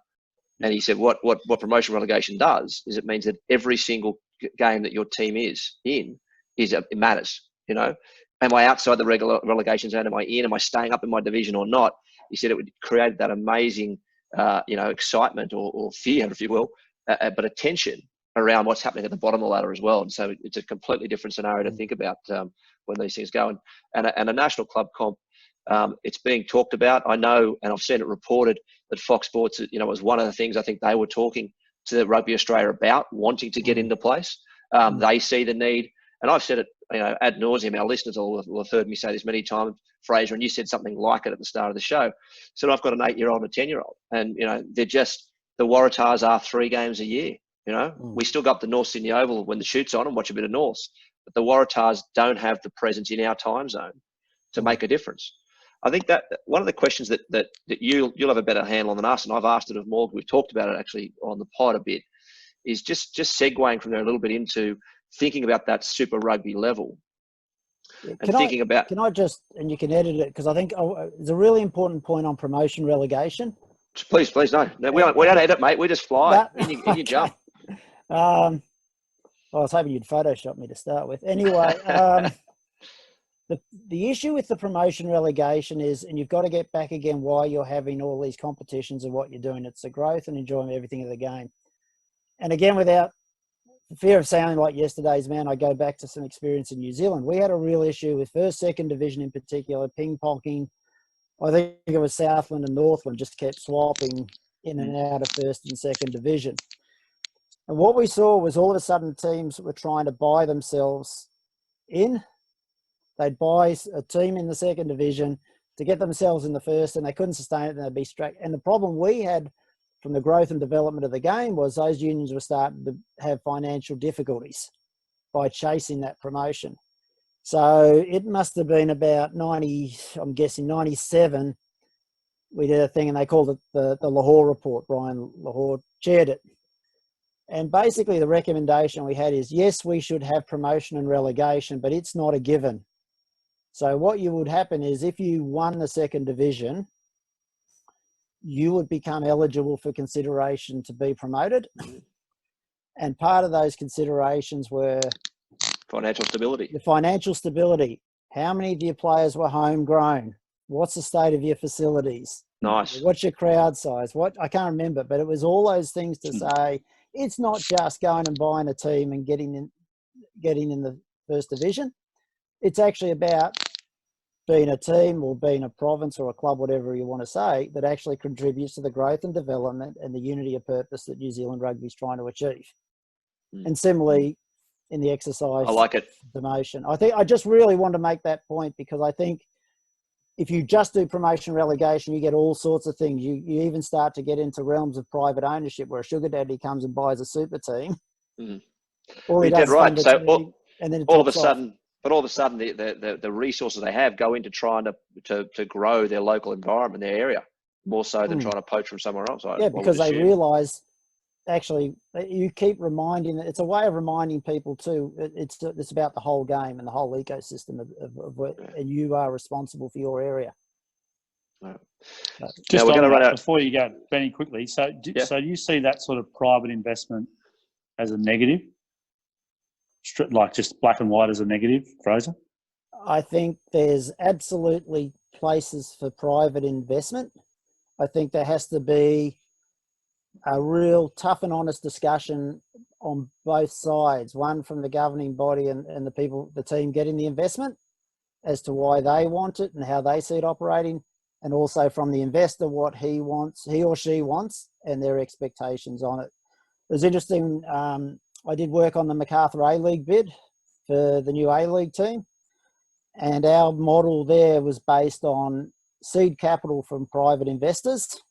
And he said what promotion relegation does is it means that every single game that your team is in it matters. Am I outside the regular relegation zone? Am I in? Am I staying up in my division or not? He said it would create that amazing excitement or fear, if you will, but attention around what's happening at the bottom of the ladder as well. And so it's a completely different scenario to think about when these things go. And a national club comp, it's being talked about. I know, and I've seen it reported that Fox Sports, was one of the things I think they were talking to Rugby Australia about, wanting to get into place. They see the need, and I've said it, ad nauseum. Our listeners will have heard me say this many times, Fraser, and you said something like it at the start of the show. So I've got an 8-year-old and a 10-year-old, and they're just, the Waratahs are 3 games a year. We still go up to North Sydney Oval when the shoot's on and watch a bit of North, but the Waratahs don't have the presence in our time zone to make a difference. I think that one of the questions that you'll have a better handle on than us, and I've asked it of Morgan, we've talked about it actually on the pod a bit, is just segueing from there a little bit into thinking about that Super Rugby level. Yeah, can I just, and you can edit it, because I think it's a really important point on promotion relegation. Please, no, we don't edit, mate. We just fly. In you jump. Well, I was hoping you'd Photoshop me to start with. Anyway, the issue with the promotion relegation is, and you've got to get back again why you're having all these competitions and what you're doing. It's the growth and enjoyment, everything of the game. And again, without fear of sounding like yesterday's man, I go back to some experience in New Zealand. We had a real issue with first, second division in particular, ping-ponging. I think it was Southland and Northland just kept swapping in and out of first and second division. And what we saw was all of a sudden teams were trying to buy themselves in. They'd buy a team in the second division to get themselves in the first, and they couldn't sustain it, and they'd be struck. And the problem we had from the growth and development of the game was those unions were starting to have financial difficulties by chasing that promotion. So it must have been about 97. We did a thing and they called it the Lahore Report. Brian Lahore chaired it. And basically the recommendation we had is, yes, we should have promotion and relegation, but it's not a given. So what would happen is if you won the second division, you would become eligible for consideration to be promoted. And part of those considerations were financial stability. The financial stability. How many of your players were homegrown? What's the state of your facilities? Nice. What's your crowd size? I can't remember, but it was all those things to say it's not just going and buying a team and getting in the first division. It's actually about being a team or being a province or a club, whatever you want to say, that actually contributes to the growth and development and the unity of purpose that New Zealand Rugby is trying to achieve. And similarly, in the exercise, I like it. Demotion. I just really want to make that point, because I think if you just do promotion relegation, you get all sorts of things. You even start to get into realms of private ownership where a sugar daddy comes and buys a super team. All he does right. So and then all of a sudden, the resources they have go into trying to grow their local environment, their area, more so than trying to poach from somewhere else. Yeah, because they realise, actually, you keep reminding. It's a way of reminding people too. It's about the whole game and the whole ecosystem of and you are responsible for your area. Just on that, before you go, Benny, quickly. So you see that sort of private investment as a negative, like just black and white as a negative, Fraser? I think there's absolutely places for private investment. I think there has to be a real tough and honest discussion on both sides, one from the governing body and the team getting the investment as to why they want it and how they see it operating, and also from the investor what he or she wants, and their expectations on it. It was interesting. I did work on the MacArthur A-League bid for the new A-League team, and our model there was based on seed capital from private investors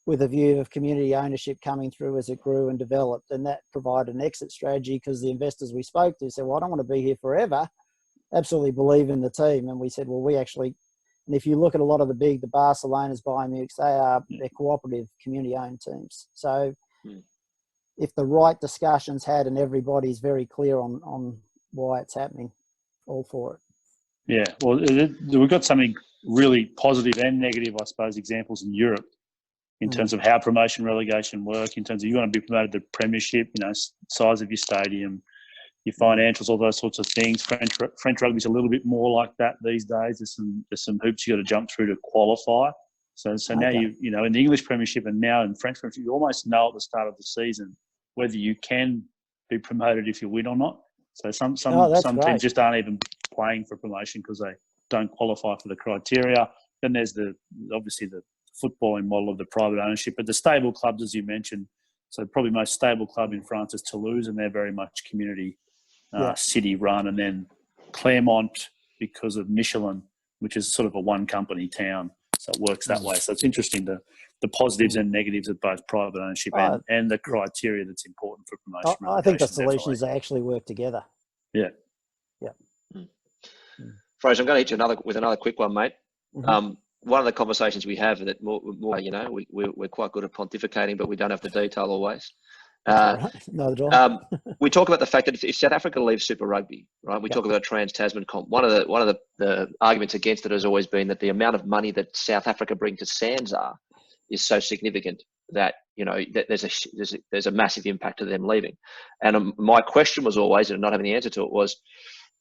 with a view of community ownership coming through as it grew and developed. And that provided an exit strategy, because the investors we spoke to said, well, I don't want to be here forever. Absolutely believe in the team. And we said, well, and if you look at a lot of the Barcelona's, Bayern Munich's, they're cooperative, community-owned teams. So if the right discussion's had and everybody's very clear on why it's happening, all for it. Yeah, well, we've got something really positive and negative, I suppose, examples in Europe in terms of how promotion relegation work, in terms of you want to be promoted to premiership, size of your stadium, your financials, all those sorts of things. French rugby's a little bit more like that these days. There's some hoops you got to jump through to qualify. So now in the English Premiership and now in French Premiership, you almost know at the start of the season whether you can be promoted if you win or not. So some teams just aren't even playing for promotion because they don't qualify for the criteria. Then there's obviously the footballing model of the private ownership, but the stable clubs, as you mentioned, so probably most stable club in France is Toulouse, and they're very much community city run, and then Clermont because of Michelin, which is sort of a one company town, so it works that way. So it's interesting the positives and negatives of both private ownership and the criteria that's important for promotion. I think the solution is they actually work together. Yeah. Fraser, I'm going to hit you with another quick one, mate. One of the conversations we have that more you know, we're quite good at pontificating, but we don't have the detail always. Right. Neither do I. We talk about the fact that if South Africa leaves Super Rugby, right? We talk about a Trans-Tasman comp. One of the arguments against it has always been that the amount of money that South Africa bring to SANZAAR is so significant that, you know, that there's a massive impact to them leaving. And my question was always, and not having the answer to it, was,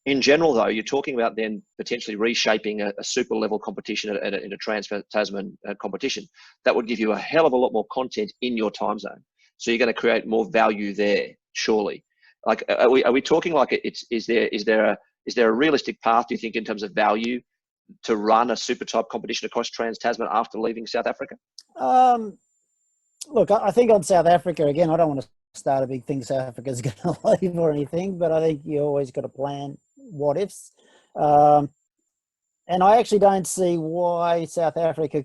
in general, though, you're talking about then potentially reshaping a super level competition in a Trans-Tasman competition that would give you a hell of a lot more content in your time zone. So you're going to create more value there, surely. Like, are we talking like is there a realistic path, do you think, in terms of value to run a super type competition across Trans-Tasman after leaving South Africa? Look, I think on South Africa, again, I don't want to start a big thing South Africa's going to leave or anything, but I think you always got to plan what ifs. And I actually don't see why South Africa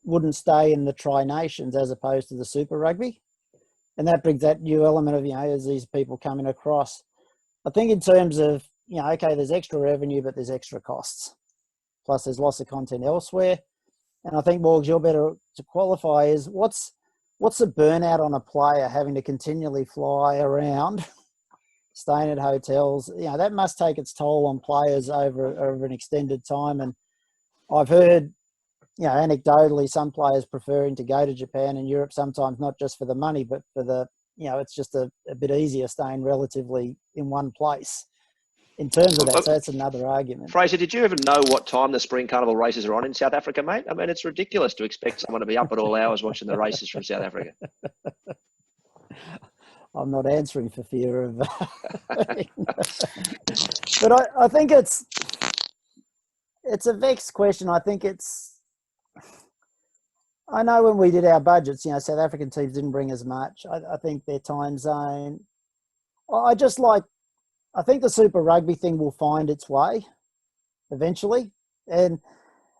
wouldn't stay in the Tri-Nations as opposed to the Super Rugby. And that brings that new element of, you know, as these people coming across. I think in terms of, you know, okay, there's extra revenue, but there's extra costs. Plus there's loss of content elsewhere. And I think, Morgs, you're better to qualify is what's the burnout on a player having to continually fly around, staying at hotels? You know, that must take its toll on players over an extended time. And I've heard, you know, anecdotally, some players preferring to go to Japan and Europe sometimes, not just for the money, but for the, you know, it's just a bit easier staying relatively in one place. In terms of that, so that's another argument. Fraser, did you ever know what time the Spring Carnival races are on in South Africa, mate? I mean, it's ridiculous to expect someone to be up at all hours watching the races from South Africa. I'm not answering for fear of... But I think it's a vexed question. I think I know when we did our budgets, you know, South African teams didn't bring as much. I think their time zone... I think the Super Rugby thing will find its way eventually. And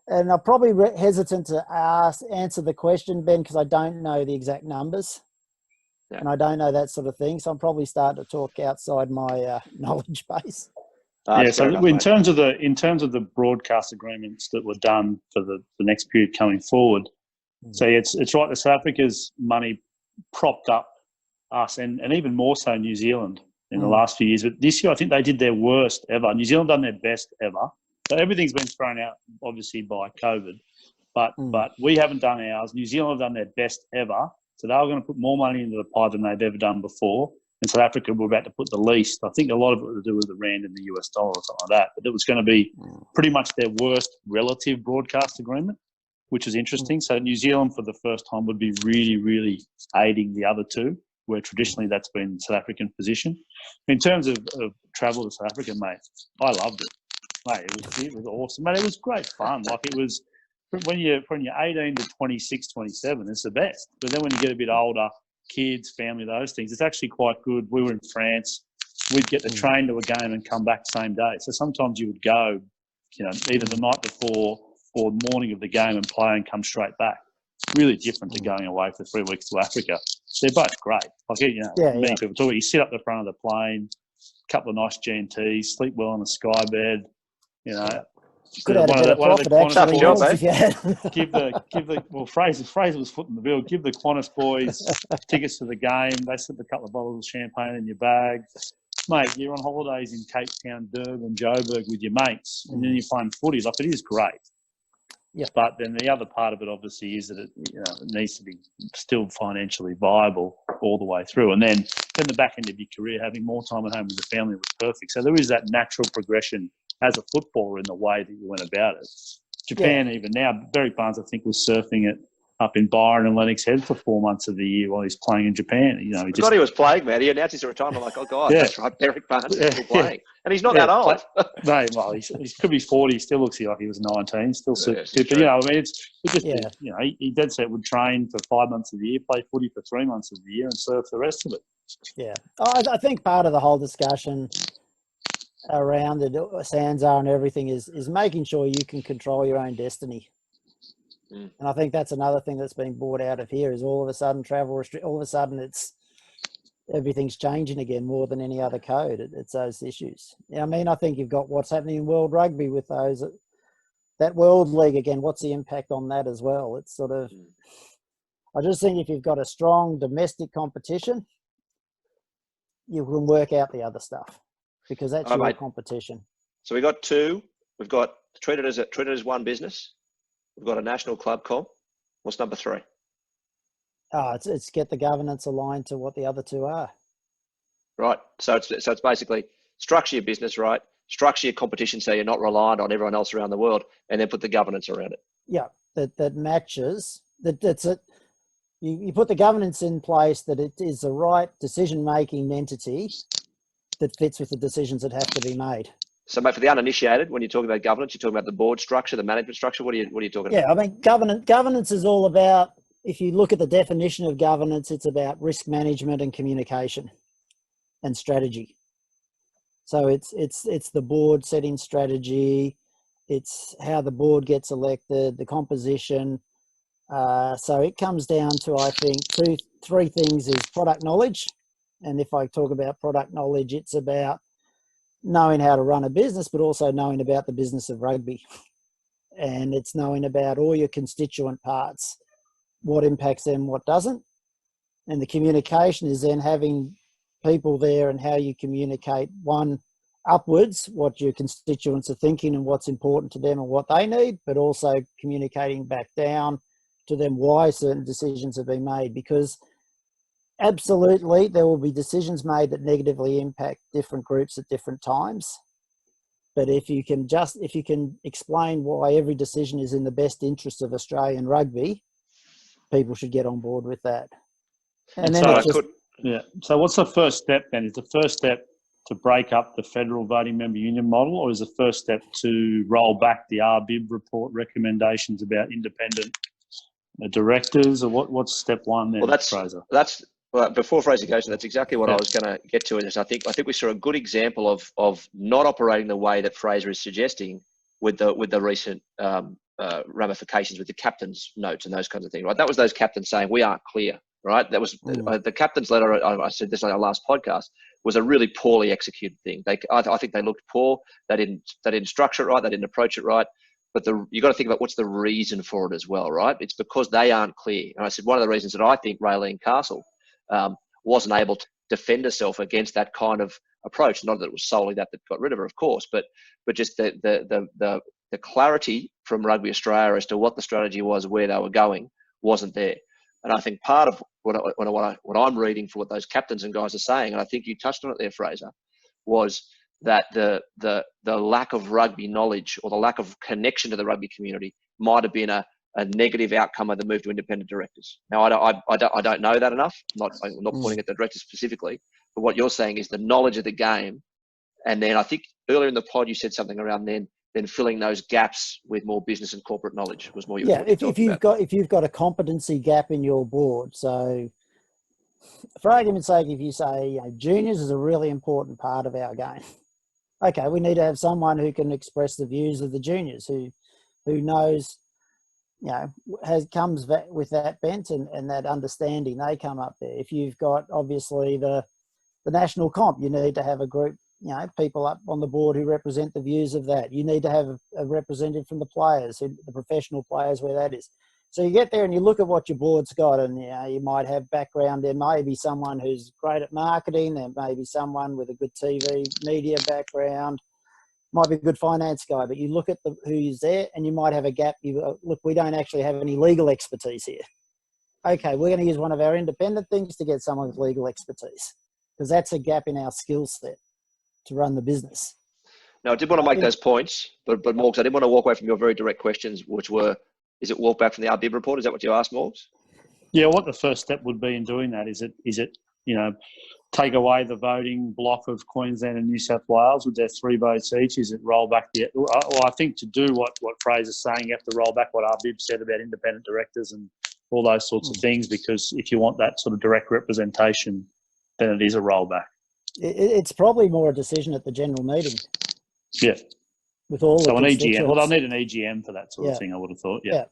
I'm probably hesitant to answer the question, Ben, because I don't know the exact numbers. Yeah. And I don't know that sort of thing. So I'm probably starting to talk outside my knowledge base. So enough, in terms of the broadcast agreements that were done for the next period coming forward, so it's right that South Africa's money propped up us and even more so New Zealand in the last few years. But this year, I think they did their worst ever. New Zealand done their best ever. So everything's been thrown out, obviously, by COVID. But we haven't done ours. New Zealand have done their best ever. So they were going to put more money into the pie than they've ever done before. And South Africa were about to put the least. I think a lot of it was to do with the rand and the US dollar or something like that. But it was going to be pretty much their worst relative broadcast agreement, which is interesting. So New Zealand, for the first time, would be really, really aiding the other two, where traditionally that's been South African position. In terms of travel to South Africa, mate, I loved it. Mate, it was awesome. Mate, it was great fun. Like, it was, when you're 18 to 26, 27, it's the best. But then when you get a bit older, kids, family, those things, it's actually quite good. We were in France. We'd get the train to a game and come back the same day. So sometimes you would go, you know, either the night before or morning of the game and play and come straight back. Really different to going away for 3 weeks to Africa. They're both great. Like, you know, many people talk. You sit up the front of the plane, a couple of nice G&Ts, sleep well on the sky bed. You know, could have a one of the Fraser was footing the bill. Give the Qantas boys tickets to the game. They slip a couple of bottles of champagne in your bag. Mate, you're on holidays in Cape Town, Durban, Joburg with your mates, and then you're playing footy. Like, it is great. Yeah. But then the other part of it, obviously, is that it needs to be still financially viable all the way through. And then the back end of your career, having more time at home with the family was perfect. So there is that natural progression as a footballer in the way that you went about it. Japan, even now, Barry Barnes, I think, was surfing it up in Byron and Lennox Head for 4 months of the year while he's playing in Japan. You know, he was playing, man. He announced his retirement. Like, oh God, that's right, Derek Barnes is still playing, and he's not that old. No, well, he could be 40. He still looks like he was 19. Still super. But you know, I mean, it's just you know, he dead set would train for 5 months of the year, play footy for 3 months of the year, and surf the rest of it. Yeah, I think part of the whole discussion around the SANZAAR and everything is making sure you can control your own destiny. And I think that's another thing that's being brought out of here is all of a sudden all of a sudden everything's changing again more than any other code. It's those issues. I mean, I think you've got what's happening in World Rugby with those that World League again, what's the impact on that as well? It's sort of, I just think if you've got a strong domestic competition, you can work out the other stuff because that's your competition. So we got two. We've got treated as one business. We've got a national club comp. What's number 3? It's get the governance aligned to what the other two are. Right. So it's basically structure your business right, structure your competition so you're not reliant on everyone else around the world, and then put the governance around it. Yeah, that matches. That's it. You put the governance in place that it is the right decision-making entity that fits with the decisions that have to be made. So, mate, for the uninitiated, when you're talking about governance, you're talking about the board structure, the management structure. What are you talking about? Yeah, I mean, governance is all about, if you look at the definition of governance, it's about risk management and communication and strategy. So it's the board setting strategy. It's how the board gets elected, the composition. So it comes down to, I think, three things is product knowledge. And if I talk about product knowledge, it's about knowing how to run a business, but also knowing about the business of rugby. And it's knowing about all your constituent parts, what impacts them, what doesn't. And the communication is then having people there and how you communicate, one, upwards, what your constituents are thinking and what's important to them and what they need, but also communicating back down to them why certain decisions have been made, because absolutely there will be decisions made that negatively impact different groups at different times. But if you can explain why every decision is in the best interest of Australian rugby, people should get on board with that. And then So what's the first step then? Is the first step to break up the federal voting member union model, or is the first step to roll back the RBIB report recommendations about independent directors, or what's step one then, Fraser? Well, before Fraser goes, that's exactly what I was going to get to. Is I think we saw a good example of not operating the way that Fraser is suggesting with the recent ramifications with the captain's notes and those kinds of things. Right, that was those captains saying we aren't clear. Right, that was the captain's letter. I said this on our last podcast, was a really poorly executed thing. I think they looked poor. They didn't structure it right. They didn't approach it right. But you got to think about what's the reason for it as well, right? It's because they aren't clear. And I said one of the reasons that I think Raylene Castle wasn't able to defend herself against that kind of approach. Not that it was solely that got rid of her, of course, but just the clarity from Rugby Australia as to what the strategy was, where they were going, wasn't there. And I think part of what I'm reading for what those captains and guys are saying, and I think you touched on it there, Fraser, was that the lack of rugby knowledge or the lack of connection to the rugby community might have been a negative outcome of the move to independent directors. Now, I don't know that enough. I'm not pointing at the directors specifically, but what you're saying is the knowledge of the game. And then I think earlier in the pod you said something around then filling those gaps with more business and corporate knowledge was more. If you've got a competency gap in your board. So, for argument's sake, if you say juniors is a really important part of our game, okay, we need to have someone who can express the views of the juniors, who knows, comes with that bent and that understanding. They come up there. If you've got obviously the national comp, you need to have a group, people up on the board who represent the views of that. You need to have a representative from the players, the professional players, where that is. So you get there and you look at what your board's got, and you might have background. There may be someone who's great at marketing. There may be someone with a good TV media background. Might be a good finance guy. But you look at who's there, and you might have a gap. Look, we don't actually have any legal expertise here. Okay, we're going to use one of our independent things to get someone with legal expertise, because that's a gap in our skill set to run the business. Now, I did want to make those points, but Morgs, I didn't want to walk away from your very direct questions, which were, is it walk back from the RBIB report? Is that what you asked, Morgs? Yeah, what the first step would be in doing that is it take away the voting block of Queensland and New South Wales with their 3 votes each? Is it roll back well, I think to do what Fraser's saying, you have to roll back what RBIB said about independent directors and all those sorts of things, because if you want that sort of direct representation, then it is a rollback. It's probably more a decision at the general meeting. Yeah. With all so an EGM. Well, they'll need an EGM for that sort of thing, I would have thought. Yeah.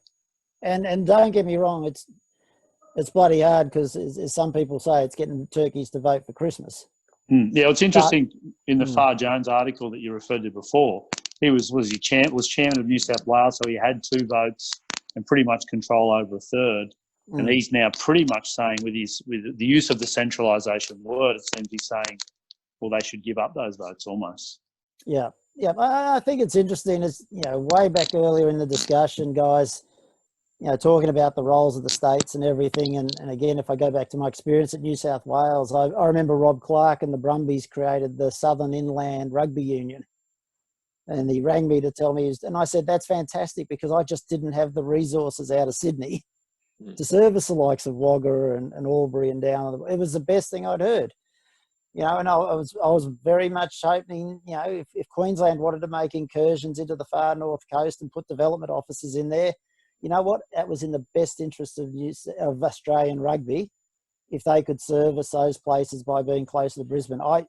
And don't get me wrong, it's bloody hard, because as some people say, it's getting turkeys to vote for Christmas. Yeah, it's interesting in the Farr Jones article that you referred to before. was chairman of New South Wales, so he had 2 votes and pretty much control over a third. And he's now pretty much saying, with the use of the centralisation word, it seems he's saying, well, they should give up those votes almost. Yeah. I think it's interesting. As way back earlier in the discussion, guys, talking about the roles of the states and everything. And again, if I go back to my experience at New South Wales, I remember Rob Clark and the Brumbies created the Southern Inland Rugby Union. And he rang me to tell me, and I said, that's fantastic, because I just didn't have the resources out of Sydney to service the likes of Wagga and Albury and down. It was the best thing I'd heard. And I was very much hoping, if Queensland wanted to make incursions into the far north coast and put development offices in there, you know what? That was in the best interest of Australian rugby, if they could service those places by being closer to Brisbane. I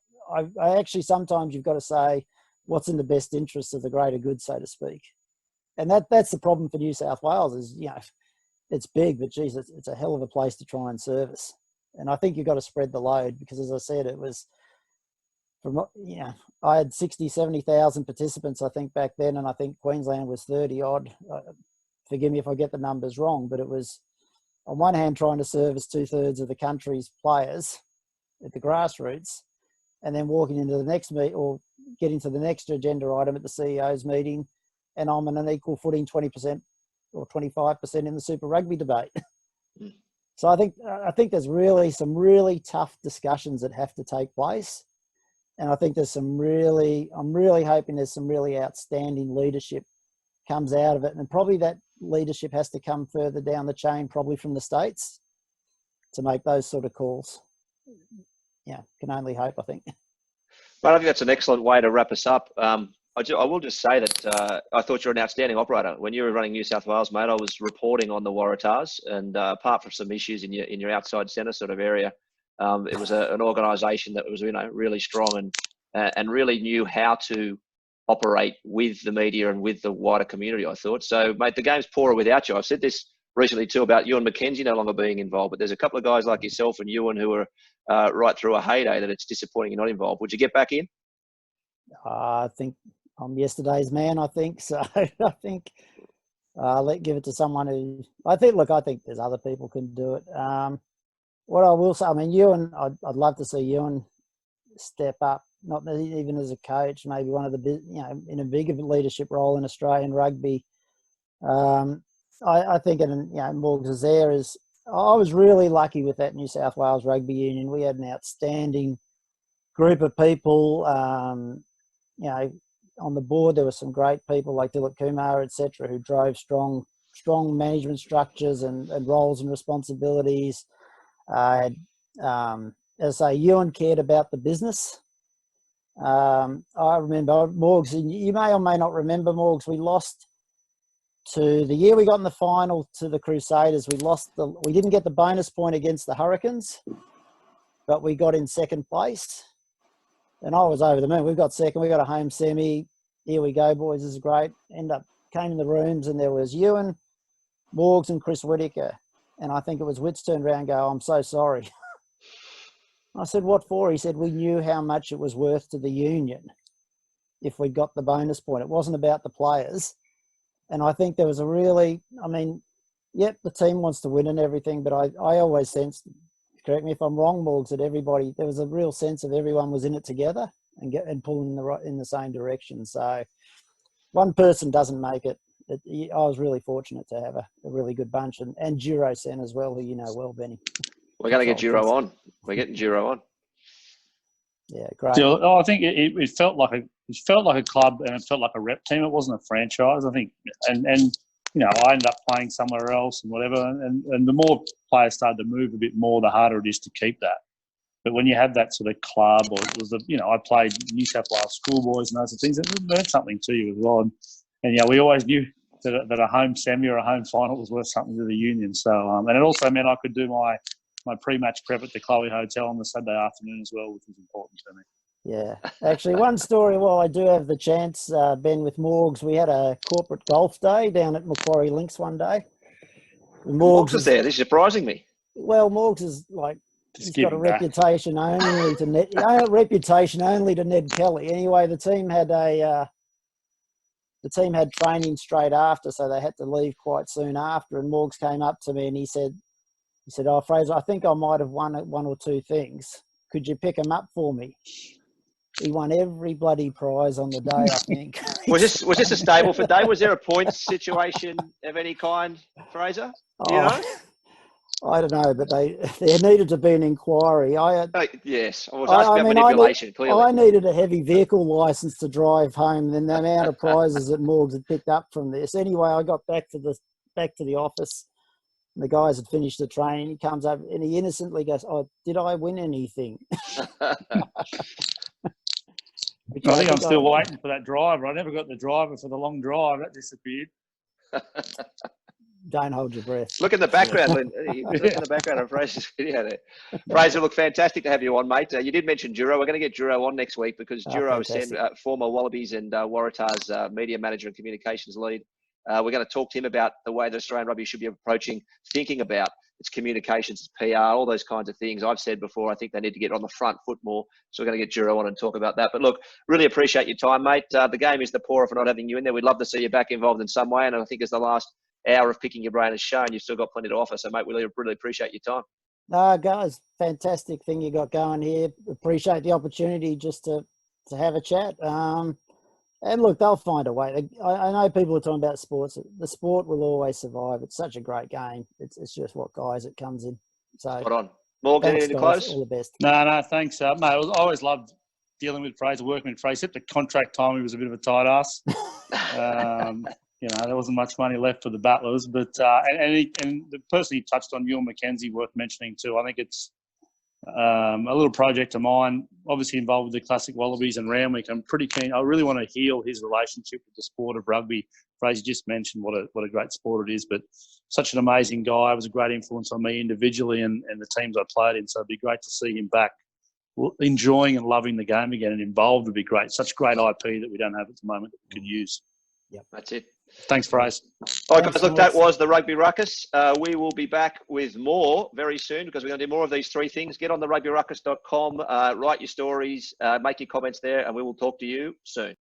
actually, sometimes you've got to say what's in the best interest of the greater good, so to speak. And that's the problem for New South Wales is, it's big, but geez, it's a hell of a place to try and service. And I think you've got to spread the load, because as I said, it was I had 60, 70,000 participants, I think, back then. And I think Queensland was 30 odd. Forgive me if I get the numbers wrong, but it was on one hand trying to service 2/3 of the country's players at the grassroots, and then walking into the next meet or getting to the next agenda item at the CEO's meeting, and I'm on an equal footing 20% or 25% in the Super Rugby debate. So I think there's really some really tough discussions that have to take place. And I think I'm really hoping there's some really outstanding leadership comes out of it. And probably that leadership has to come further down the chain, probably from the States, to make those sort of calls. Yeah, can only hope, I think. Well, I think that's an excellent way to wrap us up. I will just say that I thought you're an outstanding operator. When you were running New South Wales, mate, I was reporting on the Waratahs, and apart from some issues in your outside centre sort of area, it was an organisation that was really strong and really knew how to operate with the media and with the wider community, I thought. So, mate, the game's poorer without you. I've said this recently too about Ewan McKenzie no longer being involved, but there's a couple of guys like yourself and Ewan who are right through a heyday that it's disappointing you're not involved. Would you get back in? I think I'm yesterday's man, I think. So I think give it to someone who I think there's other people can do it. What I will say, I mean, Ewan, I'd love to see Ewan step up, not even as a coach, maybe one of the, in a bigger leadership role in Australian rugby. I think, Morgs is there. I was really lucky with that New South Wales Rugby Union. We had an outstanding group of people. On the board, there were some great people like Dilip Kumar, etc., who drove strong management structures and roles and responsibilities. As I say, Ewan cared about the business. I remember, Morgs, you may or may not remember, Morgs, we lost to the year we got in the final to the Crusaders. We didn't get the bonus point against the Hurricanes, but we got in second place. And I was over the moon. We got second. We got a home semi. Here we go, boys. This is great. Came in the rooms, and there was Ewan, Morgs, and Chris Whittaker. And I think it was Witts turned around and go, I'm so sorry. I said, what for? He said, we knew how much it was worth to the union if we got the bonus point. It wasn't about the players. And I think there was the team wants to win and everything, but I always sensed, correct me if I'm wrong, Morgs, that there was a real sense of everyone was in it together and pulling in the same direction. So one person doesn't make it. I was really fortunate to have a really good bunch, and Giro Sen as well, who you know well, Benny. We're going to get Giro on. We're getting Giro on. Yeah, great. So, I think it felt like a club, and it felt like a rep team. It wasn't a franchise, I think. And I ended up playing somewhere else and whatever. And the more players started to move a bit more, the harder it is to keep that. But when you have that sort of club, or it was I played New South Wales schoolboys and those things, it meant something to you as well. And we always knew that a home semi or a home final was worth something to the union. So, and it also meant I could do my pre-match prep at the Chloe Hotel on the Saturday afternoon as well, which was important to me. Yeah. Actually, one story, while I do have the chance, Ben, with Morgs, we had a corporate golf day down at Macquarie Links one day. Morgs was there. This is surprising me. Well, Morgs is he's got a reputation only to Ned Kelly. Anyway, the team had the team had training straight after, so they had to leave quite soon after. And Morgs came up to me and he said, "Oh, Fraser, I think I might have won one or two things. Could you pick them up for me?" He won every bloody prize on the day, I think. Was this a stable for day? Was there a points situation of any kind, Fraser? Do you know? I don't know, but there needed to be an inquiry. Yes, I was asking about manipulation. Clearly, I needed a heavy vehicle license to drive home, and the amount of prizes that Morgs had picked up from this. Anyway, I got back to the office. And the guys had finished the training. He comes over and he innocently goes, "Oh, did I win anything?" I think I'm still waiting for that driver. I never got the driver for the long drive. That disappeared. Don't hold your breath. Look in the background, Lynn. Look in the background of Fraser's video there. Fraser, look, fantastic to have you on, mate. You did mention Duro. We're going to get Duro on next week because Duro is former Wallabies and Waratahs media manager and communications lead. We're going to talk to him about the way that Australian rugby should be approaching, thinking about its communications, its PR, all those kinds of things. I've said before, I think they need to get on the front foot more. So we're going to get Duro on and talk about that. But look, really appreciate your time, mate. The game is the poorer for not having you in there. We'd love to see you back involved in some way. And I think as the last hour of picking your brain has shown, you've still got plenty to offer. So, mate, we really appreciate your time. No, guys, fantastic thing you got going here. Appreciate the opportunity just to have a chat. And look, they'll find a way. I know people are talking about sports. The sport will always survive. It's such a great game. It's just what guys it comes in. So, spot on. Morgan, anything to close? All the best. No, thanks, mate. I always loved dealing with Fraser, working with Fraser. Except the contract time, he was a bit of a tight ass. There wasn't much money left for the battlers. But and the person he touched on, Ewan McKenzie, worth mentioning too. I think it's a little project of mine, obviously involved with the Classic Wallabies and Randwick. I'm pretty keen. I really want to heal his relationship with the sport of rugby. Fraser just mentioned what a great sport it is, but such an amazing guy. It was a great influence on me individually and the teams I played in. So it'd be great to see him back enjoying and loving the game again, and involved would be great. Such great IP that we don't have at the moment that we could use. Yep, that's it. Thanks, Fraser. All right, guys, look, that was the Rugby Ruckus. We will be back with more very soon because we're going to do more of these three things. Get on the rugbyruckus.com, write your stories, make your comments there, and we will talk to you soon.